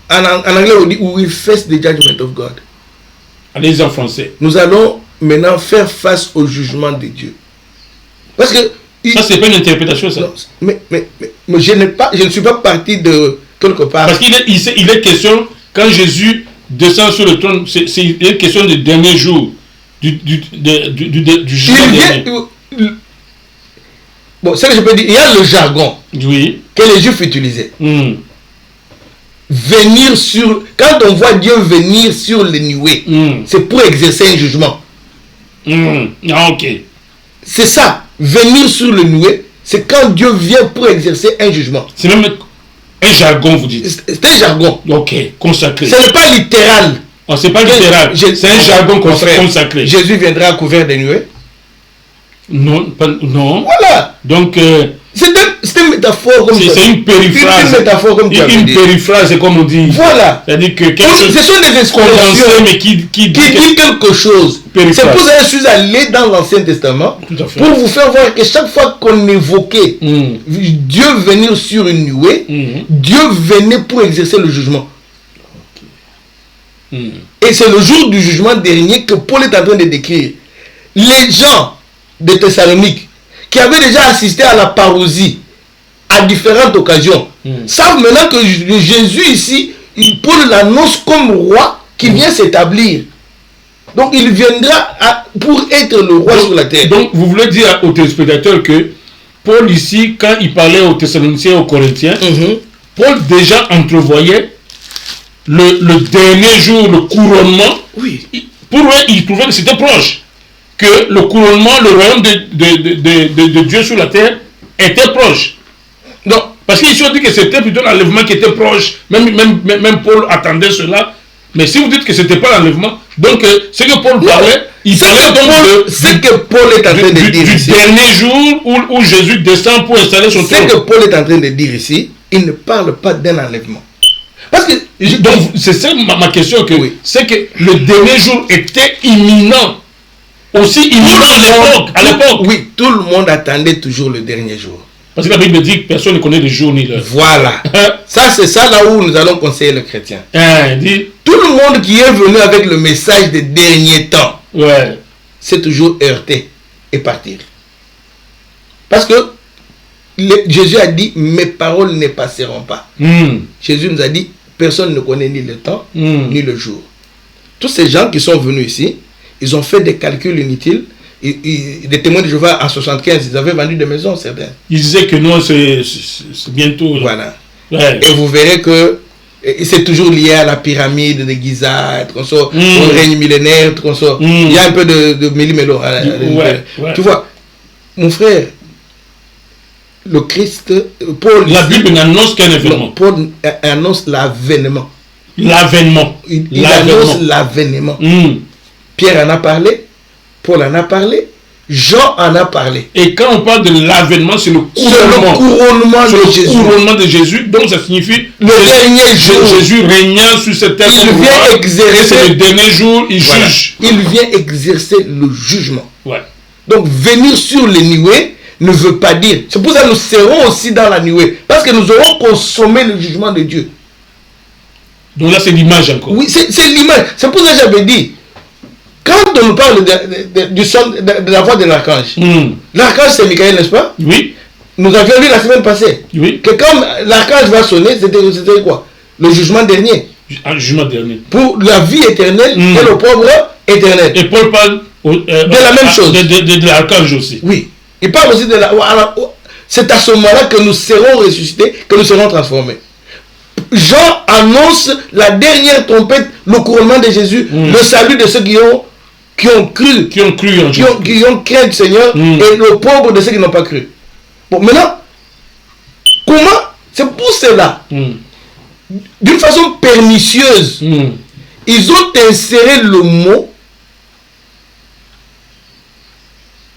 En anglais, on dit we face the judgment of God. Allez-y en français. Nous allons maintenant faire face au jugement de Dieu. Parce que... Ça, c'est pas une interprétation, ça. Non, mais je ne suis pas parti de quelque part. Parce qu'il est question, quand Jésus descend sur le trône, c'est une question du dernier jour, du jugement dernier. Bon, c'est que je peux dire, il y a le jargon que les Juifs utilisaient. Venir sur... Quand on voit Dieu venir sur les nuées, c'est pour exercer un jugement. Ok. C'est ça. Venir sur le nuée, c'est quand Dieu vient pour exercer un jugement. C'est même un jargon, vous dites. C'est un jargon. Ok, consacré. Ce n'est pas littéral. C'est pas littéral. C'est un jargon consacré. Jésus viendra couvert des nuées. Non, non. Voilà. Donc... c'est une métaphore comme ça. C'est une périphrase. Une métaphore comme ça. Une périphrase, comme on dit. Voilà. C'est-à-dire que ce sont des expressions mais qui dit quelque chose. C'est pour ça que je suis allé dans l'Ancien Testament pour vous faire voir que chaque fois qu'on évoquait Dieu venir sur une nuée, Dieu venait pour exercer le jugement. Et c'est le jour du jugement dernier que Paul est en train de décrire. Les gens de Thessalonique qui avaient déjà assisté à la parousie à différentes occasions, savent maintenant que Jésus ici, Paul l'annonce comme roi qui vient s'établir. Donc il viendra pour être le roi sur la terre. Donc vous voulez dire aux téléspectateurs que Paul ici, quand il parlait aux Thessaloniciens et aux Corinthiens, Paul déjà entrevoyait le dernier jour, le couronnement. Oui. Pour eux, il trouvait que c'était proche. Que le couronnement, le royaume de Dieu sur la terre était proche. Donc, parce qu'ils ont dit que c'était plutôt l'enlèvement qui était proche. Même Paul attendait cela. Mais si vous dites que ce n'était pas l'enlèvement, donc ce que Paul parlait, il parlait donc ce que Paul est en train de dire ici. Du dernier jour où Jésus descend pour installer son trône. Ce que Paul est en train de dire ici, il ne parle pas d'un enlèvement. Parce que... Donc, c'est ça ma question. C'est que le dernier jour était imminent. Aussi imminent à l'époque. Oui, tout le monde attendait toujours le dernier jour. Parce que la Bible dit que personne ne connaît le jour ni l'heure. Voilà. C'est ça là où nous allons conseiller le chrétien. Tout le monde qui est venu avec le message des derniers temps, c'est toujours heurté et partir. Parce que Jésus a dit, mes paroles ne passeront pas. Jésus nous a dit, personne ne connaît ni le temps ni le jour. Tous ces gens qui sont venus ici, ils ont fait des calculs inutiles. Des témoins de Jéhovah en 75, ils avaient vendu des maisons, certains. Ils disaient que non, c'est bientôt. Voilà. Et vous verrez que c'est toujours lié à la pyramide de Giza, au règne millénaire, il y a un peu de méli-mélo. Tu vois, mon frère, le Christ, Paul... La Bible n'annonce qu'un événement. Paul annonce l'avènement. L'avènement. Il annonce l'avènement. Pierre en a parlé, Paul en a parlé, Jean en a parlé. Et quand on parle de l'avènement, c'est le couronnement de Jésus. Donc ça signifie le dernier jour. Jésus régnant sur cette terre. Il vient exercer. C'est le dernier jour, il juge. Il vient exercer le jugement. Donc venir sur les nuées ne veut pas dire. C'est pour ça que nous serons aussi dans la nuée. Parce que nous aurons consommé le jugement de Dieu. Donc là, c'est l'image encore. Oui, c'est l'image. C'est pour ça que j'avais dit, quand on nous parle du son, de la voix de l'archange, l'archange c'est Michael, n'est-ce pas? Oui. Nous avions lu la semaine passée que quand l'archange va sonner, c'était quoi? Le jugement dernier. Un jugement dernier. Pour la vie éternelle et le pauvre éternel. Et Paul parle de la même chose. De l'archange aussi. Oui. Il parle aussi de la... C'est à ce moment-là que nous serons ressuscités, que nous serons transformés. Jean annonce la dernière trompette, le couronnement de Jésus, le salut de ceux qui ont cru. Qui ont craint le Seigneur et le pauvre de ceux qui n'ont pas cru. Bon, maintenant, comment? C'est pour cela, d'une façon pernicieuse, ils ont inséré le mot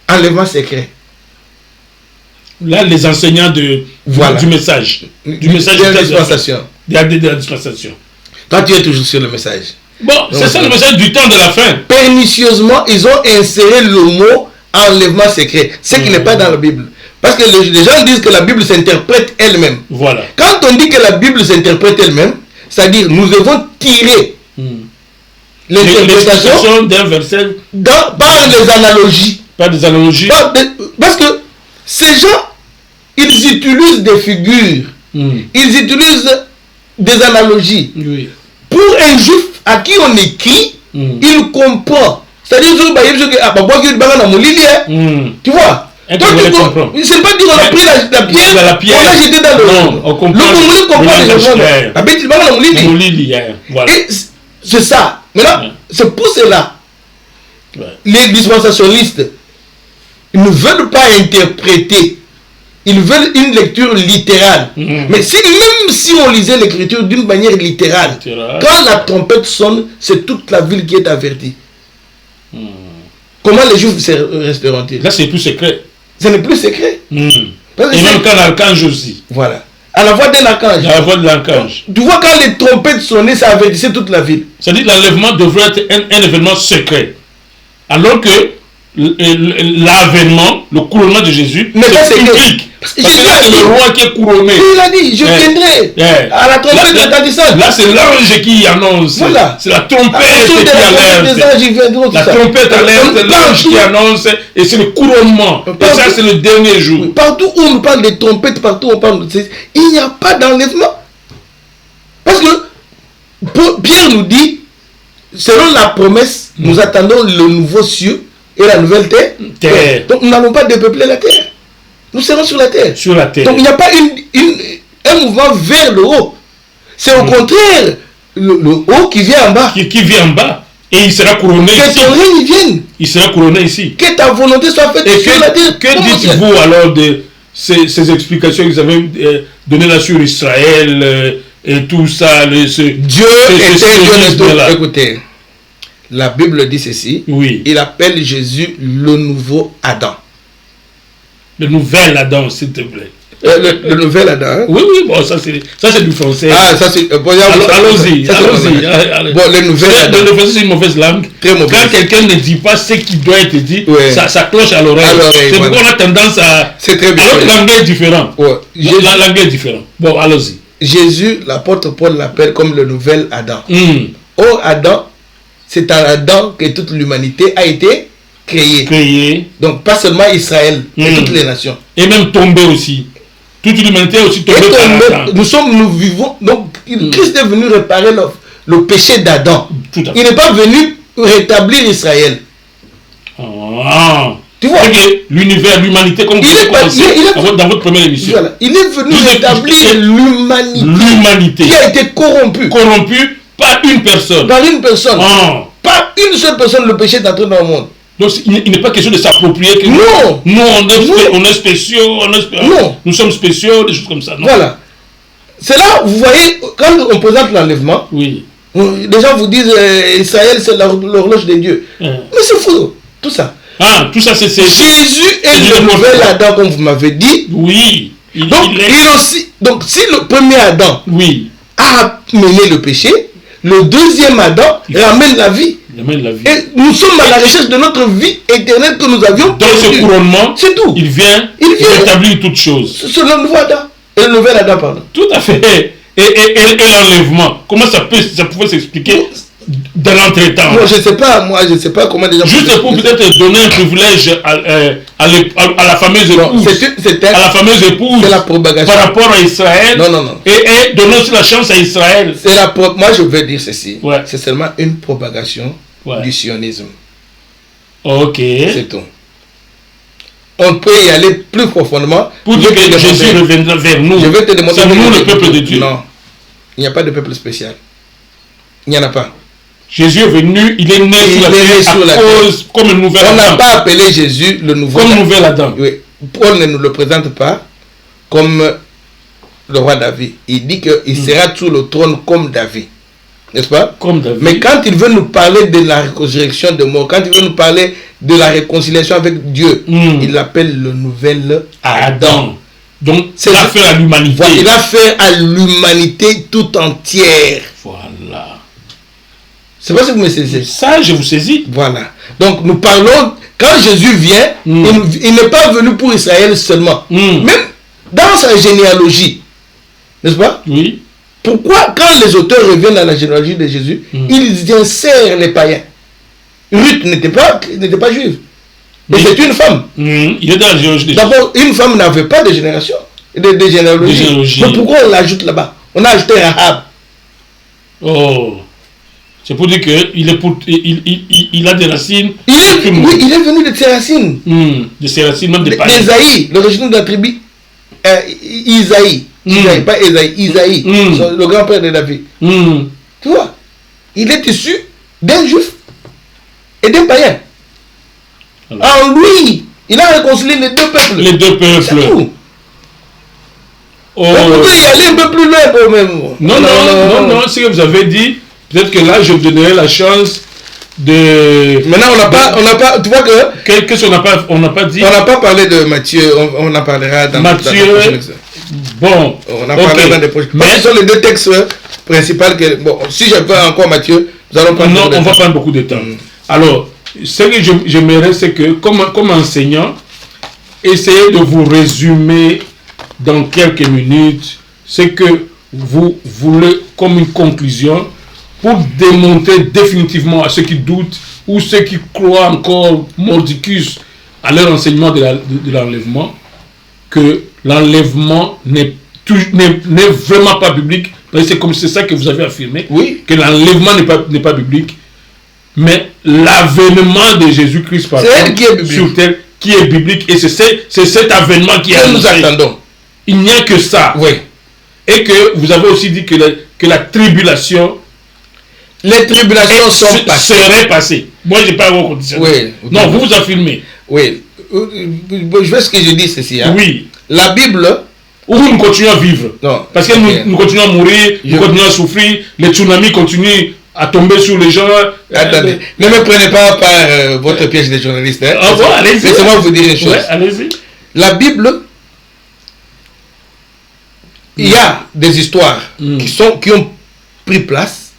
enlèvement secret. Là, les enseignants du message. Du message de la dispensation. De la dispensation. Toi, tu es toujours sur le message. Bon, c'est ça le message du temps de la fin. Pernicieusement, ils ont inséré le mot enlèvement secret. Ce qui n'est pas dans la Bible. Parce que les gens disent que la Bible s'interprète elle-même. Voilà. Quand on dit que la Bible s'interprète elle-même, c'est-à-dire nous devons tirer l'interprétation d'un verset par des analogies. Par des analogies. Parce que ces gens, ils utilisent des figures, ils utilisent des analogies. Oui. Pour un juif à qui on écrit, il comprend. C'est-à-dire que tu vois. C'est pas dire qu'on a pris la pierre, on l'a jeté dans le monde. Le Congolais comprend les gens. Et c'est ça. Maintenant, c'est pour cela. Les dispensationnistes ne veulent pas interpréter. Ils veulent une lecture littérale. Mais même si on lisait l'écriture d'une manière littérale, quand la trompette sonne, c'est toute la ville qui est avertie. Comment les Juifs resteront-ils? Là, c'est plus secret. Ce n'est plus secret. Et même quand l'archange aussi. Voilà. À la voix de l'archange. À la voix de l'archange. Tu vois, quand les trompettes sonnaient, ça avertissait toute la ville. C'est-à-dire que l'enlèvement devrait être un événement secret. Alors que l'avènement, le couronnement de Jésus, c'est public. Parce que c'est le roi qui est couronné. Il a dit, je viendrai à la trompette retentissante. Là, c'est l'ange qui annonce. Voilà. C'est la trompette qui alerte. La trompette alerte, l'ange qui annonce, et c'est le couronnement. Et ça, c'est le dernier jour. Partout où on parle de trompette, partout où on parle de... Il n'y a pas d'enlèvement. Parce que Pierre nous dit, selon la promesse, nous attendons le nouveau cieux et la nouvelle terre. Donc nous n'allons pas dépeupler la terre. Nous serons sur la terre. Sur la terre. Donc il n'y a pas un mouvement vers le haut. C'est au contraire le haut qui vient en bas. Qui vient en bas. Et il sera couronné ici. Que ton règne vienne. Il sera couronné ici. Que ta volonté soit faite sur la terre. Que dites-vous alors de ces explications que vous avez données là sur Israël et tout ça? Dieu était Dieu. Écoutez, la Bible dit ceci. Oui. Il appelle Jésus le nouveau Adam. Le nouvel Adam, s'il te plaît. Le nouvel Adam. Hein? Oui, bon, ça c'est du français. Ah, ça c'est... allons-y. Bon, le nouvel Adam. Le français, c'est une mauvaise langue. Très mauvaise. Quand quelqu'un ne dit pas ce qui doit être dit, ça cloche à l'oreille. C'est pourquoi on a tendance à... C'est très bien. Alors que l'anglais est différent. Ouais. L'anglais est différent. Bon, allons-y. Jésus, l'apôtre Paul l'appelle comme le nouvel Adam. Or, Adam, c'est en Adam que toute l'humanité a été créée. Donc, pas seulement Israël, mais toutes les nations. Et même tombée aussi. Toute l'humanité est aussi tombée par Adam. Nous vivons. Donc, Christ est venu réparer le péché d'Adam. Il n'est pas venu rétablir Israël. Tu vois? L'univers, l'humanité, comme vous avez commencé dans votre première émission. Voilà. Il est venu rétablir l'humanité. Qui a été corrompue. Corrompue par une personne. Par une personne. Pas une seule personne, le péché est entré dans le monde. Donc il n'est pas question de s'approprier que non. Nous on est spéciaux, nous sommes spéciaux, des choses comme ça. Non. Voilà. C'est là, vous voyez, quand on présente l'enlèvement, les gens vous disent Israël c'est l'horloge de Dieu. Mais c'est faux, tout ça. Tout ça c'est... Jésus est le nouvel Adam, comme vous m'avez dit. Oui. Donc si le premier Adam a mené le péché, le deuxième Adam ramène la vie. Et nous sommes à la recherche de notre vie éternelle que nous avions. Dans ce couronnement, c'est tout. Il vient rétablir toutes choses. C'est le nouveau Adam. Et le nouvel Adam, pardon. Tout à fait. et l'enlèvement, comment ça pouvait s'expliquer dans l'entretemps? Moi, je ne sais pas comment déjà. Juste pour peut-être donner un privilège à la fameuse épouse. À la fameuse épouse. C'est la propagation. Par rapport à Israël. Non. Et donner aussi la chance à Israël. Moi, je vais dire ceci. Ouais. C'est seulement une propagation du sionisme. Ok. C'est tout. On peut y aller plus profondément. Pour dire que Jésus reviendra vers nous. Je vais te demander. C'est nous le peuple de Dieu. Non. Il n'y a pas de peuple spécial. Il n'y en a pas. Jésus est venu, il est né sur la terre comme un nouvel Adam. On n'a pas appelé Jésus le nouveau comme nouvel Adam. Oui. Paul ne nous le présente pas comme le roi David. Il dit qu'il sera sur le trône comme David. N'est-ce pas? Comme David. Mais quand il veut nous parler de la résurrection de mort, quand il veut nous parler de la réconciliation avec Dieu, il l'appelle le nouvel Adam. Donc, il a fait à l'humanité. Voilà, il a fait à l'humanité tout entière. Voilà. C'est pas ce que vous me saisissez. Ça, je vous saisis. Voilà. Donc, nous parlons, quand Jésus vient, il n'est pas venu pour Israël seulement. Même dans sa généalogie, n'est-ce pas? Oui. Pourquoi, quand les auteurs reviennent à la généalogie de Jésus, ils insèrent les païens? Ruth n'était pas juive. Mais c'est une femme. Il est dans la généalogie de Jésus. D'abord, une femme n'avait pas de génération, de généalogie. Mais pourquoi on l'ajoute là-bas? On a ajouté Rahab. Oh. C'est pour dire qu'il il a des racines. Il est venu de ses racines. De ses racines, même des païens. Isaïe, l'origine de la tribu. Isaïe. Pas Isaïe, Isaïe. Le grand-père de David. Tu vois, il est issu d'un juif et d'un païen. En lui, il a réconcilié les deux peuples. Les deux peuples. C'est tout. Vous pouvez y aller un peu plus loin pour même. Non, ce que vous avez dit. Peut-être que là, je vous donnerai la chance de... Maintenant, on n'a pas... Tu vois que... Qu'est-ce qu'on n'a pas dit? On n'a pas parlé de Matthieu. On en parlera dans Matthieu. Bon. On en parlera dans des prochains. Mais ce sont les deux textes principaux que... Bon, si je veux encore Matthieu, nous allons prendre on va prendre beaucoup de temps. Alors, ce que j'aimerais, c'est que, comme enseignant, essayez de vous résumer dans quelques minutes ce que vous voulez comme une conclusion pour démontrer définitivement à ceux qui doutent ou ceux qui croient encore mordicus à leur enseignement de l'enlèvement que l'enlèvement n'est vraiment pas biblique. C'est ça que vous avez affirmé, que l'enlèvement n'est pas biblique, mais l'avènement de Jésus-Christ sur terre qui est biblique, et c'est cet avènement qui est nous attendons. Il n'y a que ça. Oui. Et que vous avez aussi dit que la tribulation... Les tribulations seraient passées. Moi, je n'ai pas vos conditions. Oui. Non, vous affirmez. Oui. Je veux ce que je dis, ceci. Hein. Oui. La Bible... Où nous continuons à vivre. Non. Parce que nous continuons à mourir, nous continuons à souffrir, les tsunamis continuent à tomber sur les gens. Attendez, ne me prenez pas par votre piège de journaliste. Hein. Allez-y. Laissez-moi vous dire une chose. Ouais, allez-y. La Bible... Il y a des histoires qui ont pris place,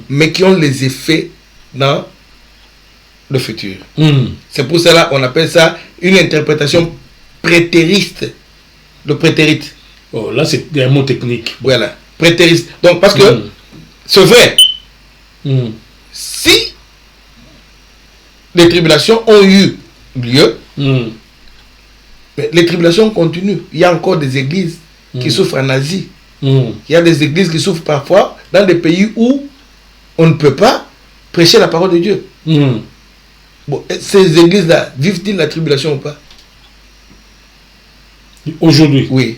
mais qui ont les effets dans le futur. C'est pour cela qu'on appelle ça une interprétation prétériste. Le prétérite. Oh, là, c'est un mot technique. Voilà, prétériste. Donc, parce que c'est vrai, si les tribulations ont eu lieu, mais les tribulations continuent. Il y a encore des églises qui souffrent en Asie. Il y a des églises qui souffrent parfois dans des pays où on ne peut pas prêcher la parole de Dieu. Bon, ces églises-là, vivent-ils la tribulation ou pas? Aujourd'hui? Oui.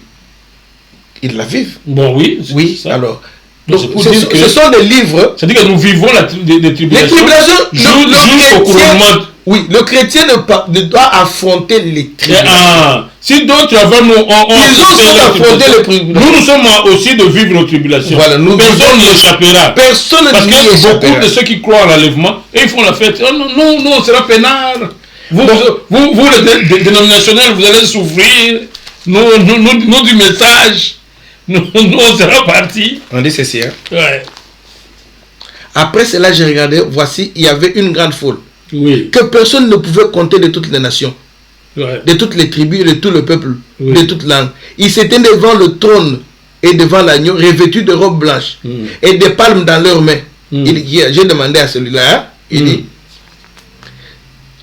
Ils la vivent. Bon, oui. Oui, ça. alors. Donc, ce sont des livres. C'est-à-dire que nous vivons des tribulations. Les tribulations, jusqu'au couronnement. Oui, le chrétien ne doit affronter les tribulations. Si d'autres avant nous ils ont affronté les tribulations. Nous sommes aussi de vivre nos tribulations. Voilà, personne n'y échappera. Personne parce que beaucoup de ceux qui croient en l'enlèvement, et ils font la fête. Oh, non, on sera peinard. Vous, les dénominationnels, vous allez souffrir. Nous du message. Nous, on sera partis. On dit ceci. Hein? Ouais. Après cela, j'ai regardé. Voici, il y avait une grande foule. Oui. Que personne ne pouvait compter de toutes les nations. Ouais. De toutes les tribus, de tout le peuple, de toute langue. Ils s'étaient devant le trône et devant l'agneau, revêtus de robes blanches et des palmes dans leurs mains. J'ai demandé à celui-là, il dit,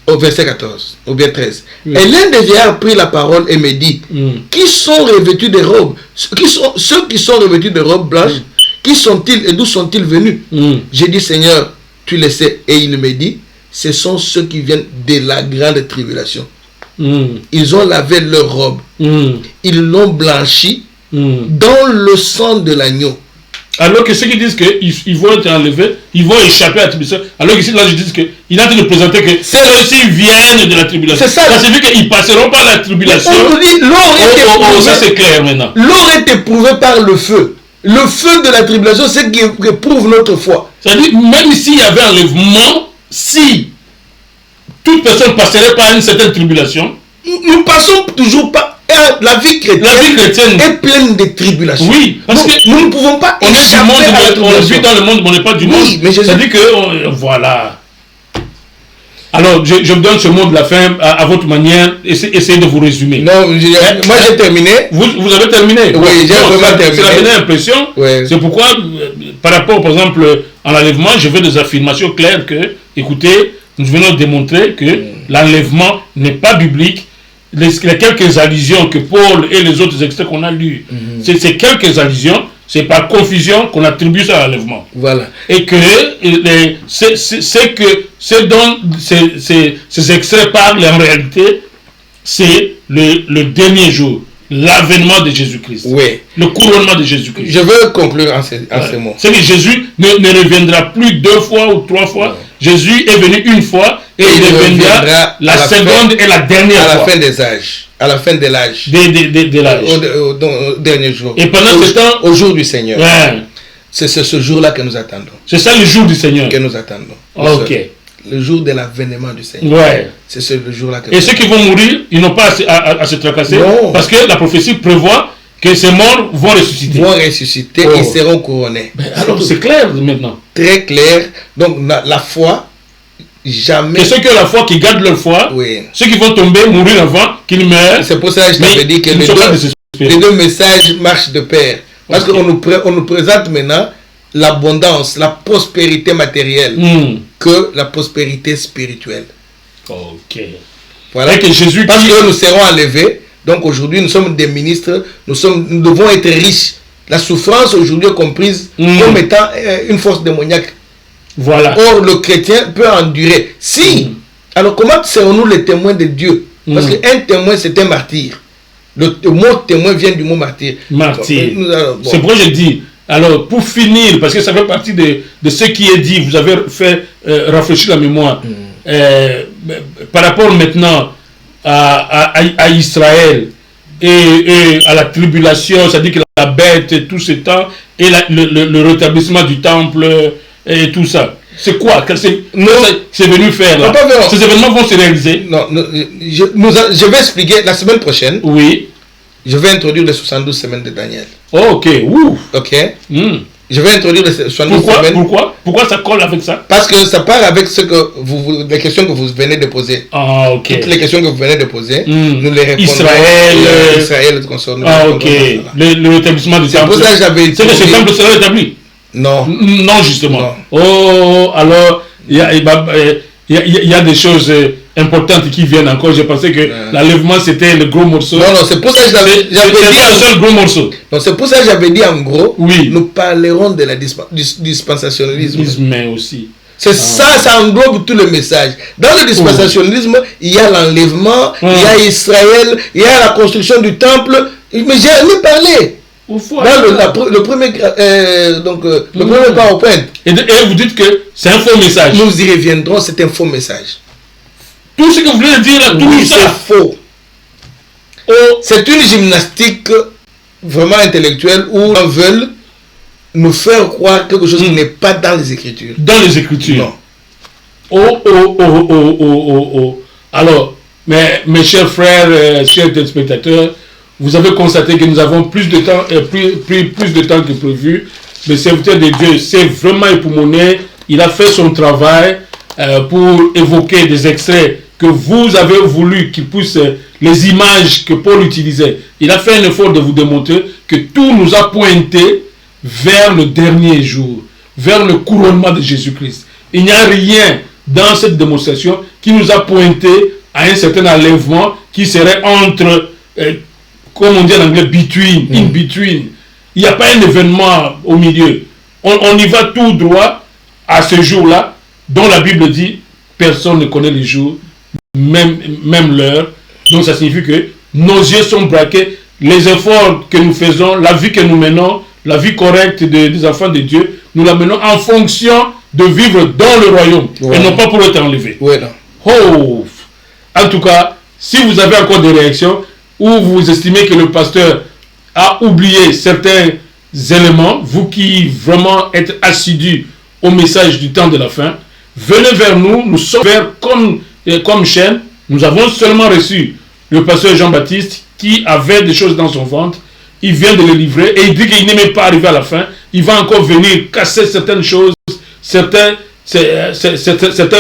au verset 14, ou bien 13. Et l'un des vieillards prit la parole et me dit, qui sont revêtus de robes, ceux qui sont revêtus de robes blanches, qui sont-ils et d'où sont-ils venus? J'ai dit, Seigneur, tu le sais. Et il me dit, ce sont ceux qui viennent de la grande tribulation. Ils ont lavé leur robe. Ils l'ont blanchi dans le sang de l'agneau. Alors que ceux qui disent qu'ils vont être enlevés, ils vont échapper à la tribulation. Alors que ici, là, je dis qu'il est en train de présenter que ceux-ci viennent de la tribulation. C'est ça. Ça signifie qu'ils ne passeront pas la tribulation. Ça, c'est clair maintenant. L'eau est éprouvée par le feu. Le feu de la tribulation, c'est ce qui éprouve notre foi. C'est-à-dire, même s'il y avait enlèvement, si toute personne passerait par une certaine tribulation, nous passons toujours par... La vie chrétienne est pleine de tribulations. Oui, parce que nous ne pouvons pas échapper à la tribulation. On vit dans le monde, mais on n'est pas du monde. Oui, mais c'est-à-dire que, voilà. Alors, je vous donne ce mot de la fin à votre manière. Essayez de vous résumer. Non, moi j'ai terminé. Vous avez terminé? Oui, j'ai vraiment terminé. C'est la dernière impression. Ouais. C'est pourquoi, par rapport, par exemple, à l'enlèvement, je veux des affirmations claires que, écoutez, nous venons de démontrer que l'enlèvement n'est pas biblique. Les quelques allusions que Paul et les autres extraits qu'on a lus, c'est quelques allusions, c'est par confusion qu'on attribue ça à l'enlèvement. Voilà. Et que ce dont ces extraits parlent en réalité, c'est le dernier jour, l'avènement de Jésus-Christ. Oui. Le couronnement de Jésus-Christ. Je veux conclure en ces mots. C'est que Jésus ne reviendra plus 2 fois ou 3 fois. Non. Jésus est venu une fois et il reviendra la seconde et la dernière fois. À la fin des âges. À la fin de l'âge. De l'âge. Au dernier jour. Et pendant ce temps. Au jour du Seigneur. Ouais. C'est ce jour-là que nous attendons. C'est ça le jour du Seigneur. Que nous attendons. Ok. Le jour de l'avènement du Seigneur. Ouais. C'est le jour-là que et ceux qui vont mourir, ils n'ont pas à se tracasser. Non. Parce que la prophétie prévoit que ces morts vont ressusciter. Ils seront couronnés. Alors c'est clair maintenant. Très clair. Donc la foi, jamais. Et ceux qui ont la foi, qui gardent leur foi, oui. Ceux qui vont tomber, mourir avant qu'ils meurent. C'est pour ça que je t'avais dit que les deux messages marchent de pair. Parce qu'on nous présente maintenant l'abondance, la prospérité matérielle que la prospérité spirituelle. Ok. Voilà. Et que Jésus parce que nous serons enlevés. Donc aujourd'hui, nous sommes des ministres, nous devons être riches. La souffrance aujourd'hui est comprise comme étant une force démoniaque. Voilà. Or, le chrétien peut endurer. Si, alors comment serons-nous les témoins de Dieu? Parce qu'un témoin, c'est un martyr. Le mot témoin vient du mot martyr. Martyr. C'est pourquoi je dis, alors pour finir, parce que ça fait partie de ce qui est dit, vous avez fait rafraîchir la mémoire, par rapport maintenant à Israël et à la tribulation, c'est-à-dire que la bête et tout ce temps, et le rétablissement du temple et tout ça. C'est quoi? C'est venu faire là? Ces événements vont se réaliser? Non, je vais expliquer la semaine prochaine. Oui. Je vais introduire les 72 semaines de Daniel. Oh, ok. Ouh. Ok. Je vais introduire les 72 semaines. Pourquoi ça colle avec ça? Parce que ça part avec les questions que vous venez de poser. Ah, ok. Toutes les questions que vous venez de poser, nous les répondrons. Israël, ah, ok. Le rétablissement du temple. C'est pour ça que j'avais dit. C'est que ce temple sera rétabli? Non. Non, justement. Non. Oh, alors, il y a des choses importantes qui viennent encore. Je pensais que l'enlèvement c'était le gros morceau. Non, c'est pour ça que j'avais dit. C'est le seul gros morceau. Non, c'est pour ça que j'avais dit en gros. Oui. Nous parlerons de la dispensationalisme. Mais aussi. C'est ça englobe tout le message. Dans le dispensationnisme, il y a l'enlèvement, il y a Israël, il y a la construction du temple. Mais j'ai jamais parlé. Dans le premier premier PowerPoint. Et vous dites que c'est un faux message. Nous y reviendrons, c'est un faux message. Tout ce que vous voulez dire là, tout ça. C'est faux. C'est une gymnastique vraiment intellectuelle où on veut nous faire croire quelque chose qui n'est pas dans les Écritures. Dans les Écritures. Non. Alors, mes chers frères, chers téléspectateurs, vous avez constaté que nous avons plus de temps, pris plus de temps que prévu. Le serviteur de Dieu s'est vraiment époumoné. Il a fait son travail pour évoquer des extraits que vous avez voulu qu'il puisse les images que Paul utilisait. Il a fait un effort de vous démontrer que tout nous a pointé vers le dernier jour, vers le couronnement de Jésus-Christ. Il n'y a rien dans cette démonstration qui nous a pointé à un certain enlèvement qui serait entre, comme on dit en anglais, between, in between. Il n'y a pas un événement au milieu. On y va tout droit à ce jour-là, dont la Bible dit personne ne connaît les jours, même l'heure. Donc ça signifie que nos yeux sont braqués, les efforts que nous faisons, la vie que nous menons, la vie correcte des enfants de Dieu, nous la menons en fonction de vivre dans le royaume, et non pas pour être enlevé. Oh! En tout cas, si vous avez encore des réactions, ou vous estimez que le pasteur a oublié certains éléments, vous qui vraiment êtes assidus au message du temps de la fin, venez vers nous, nous sommes vers comme chaîne. Nous avons seulement reçu le pasteur Jean-Baptiste qui avait des choses dans son ventre. Il vient de les livrer et il dit qu'il n'est même pas arrivé à la fin. Il va encore venir casser certaines choses, certains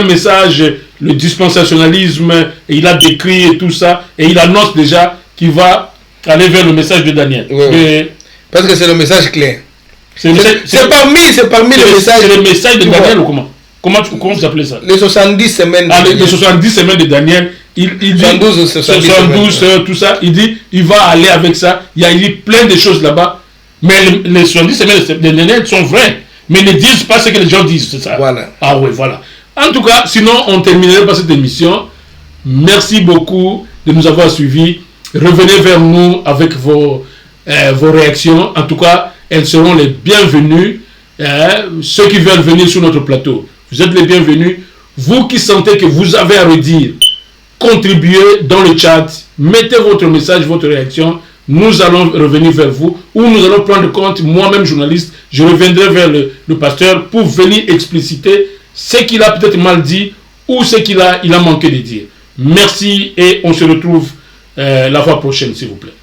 messages, le dispensationalisme, et il a décrit et tout ça, et il annonce déjà qu'il va aller vers le message de Daniel. Parce que c'est le message clair. C'est parmi les messages. C'est le message de Daniel ou comment? Comment vous appelez ça? Les 70 semaines. Les 70 semaines de Daniel. Il dit 72 tout ça. Il dit il va aller avec ça. Il y a plein de choses là-bas. Mais les 70 semaines de Daniel sont vraies. Mais ne disent pas ce que les gens disent. C'est ça. Voilà. Ah oui, voilà. En tout cas, sinon, on terminerait par cette émission. Merci beaucoup de nous avoir suivis. Revenez vers nous avec vos réactions. En tout cas, elles seront les bienvenues. Ceux qui veulent venir sur notre plateau, vous êtes les bienvenus. Vous qui sentez que vous avez à redire, contribuez dans le chat, mettez votre message, votre réaction. Nous allons revenir vers vous, ou nous allons prendre compte, moi-même journaliste, je reviendrai vers le pasteur pour venir expliciter ce qu'il a peut-être mal dit ou ce qu'il a manqué de dire. Merci et on se retrouve la fois prochaine, s'il vous plaît.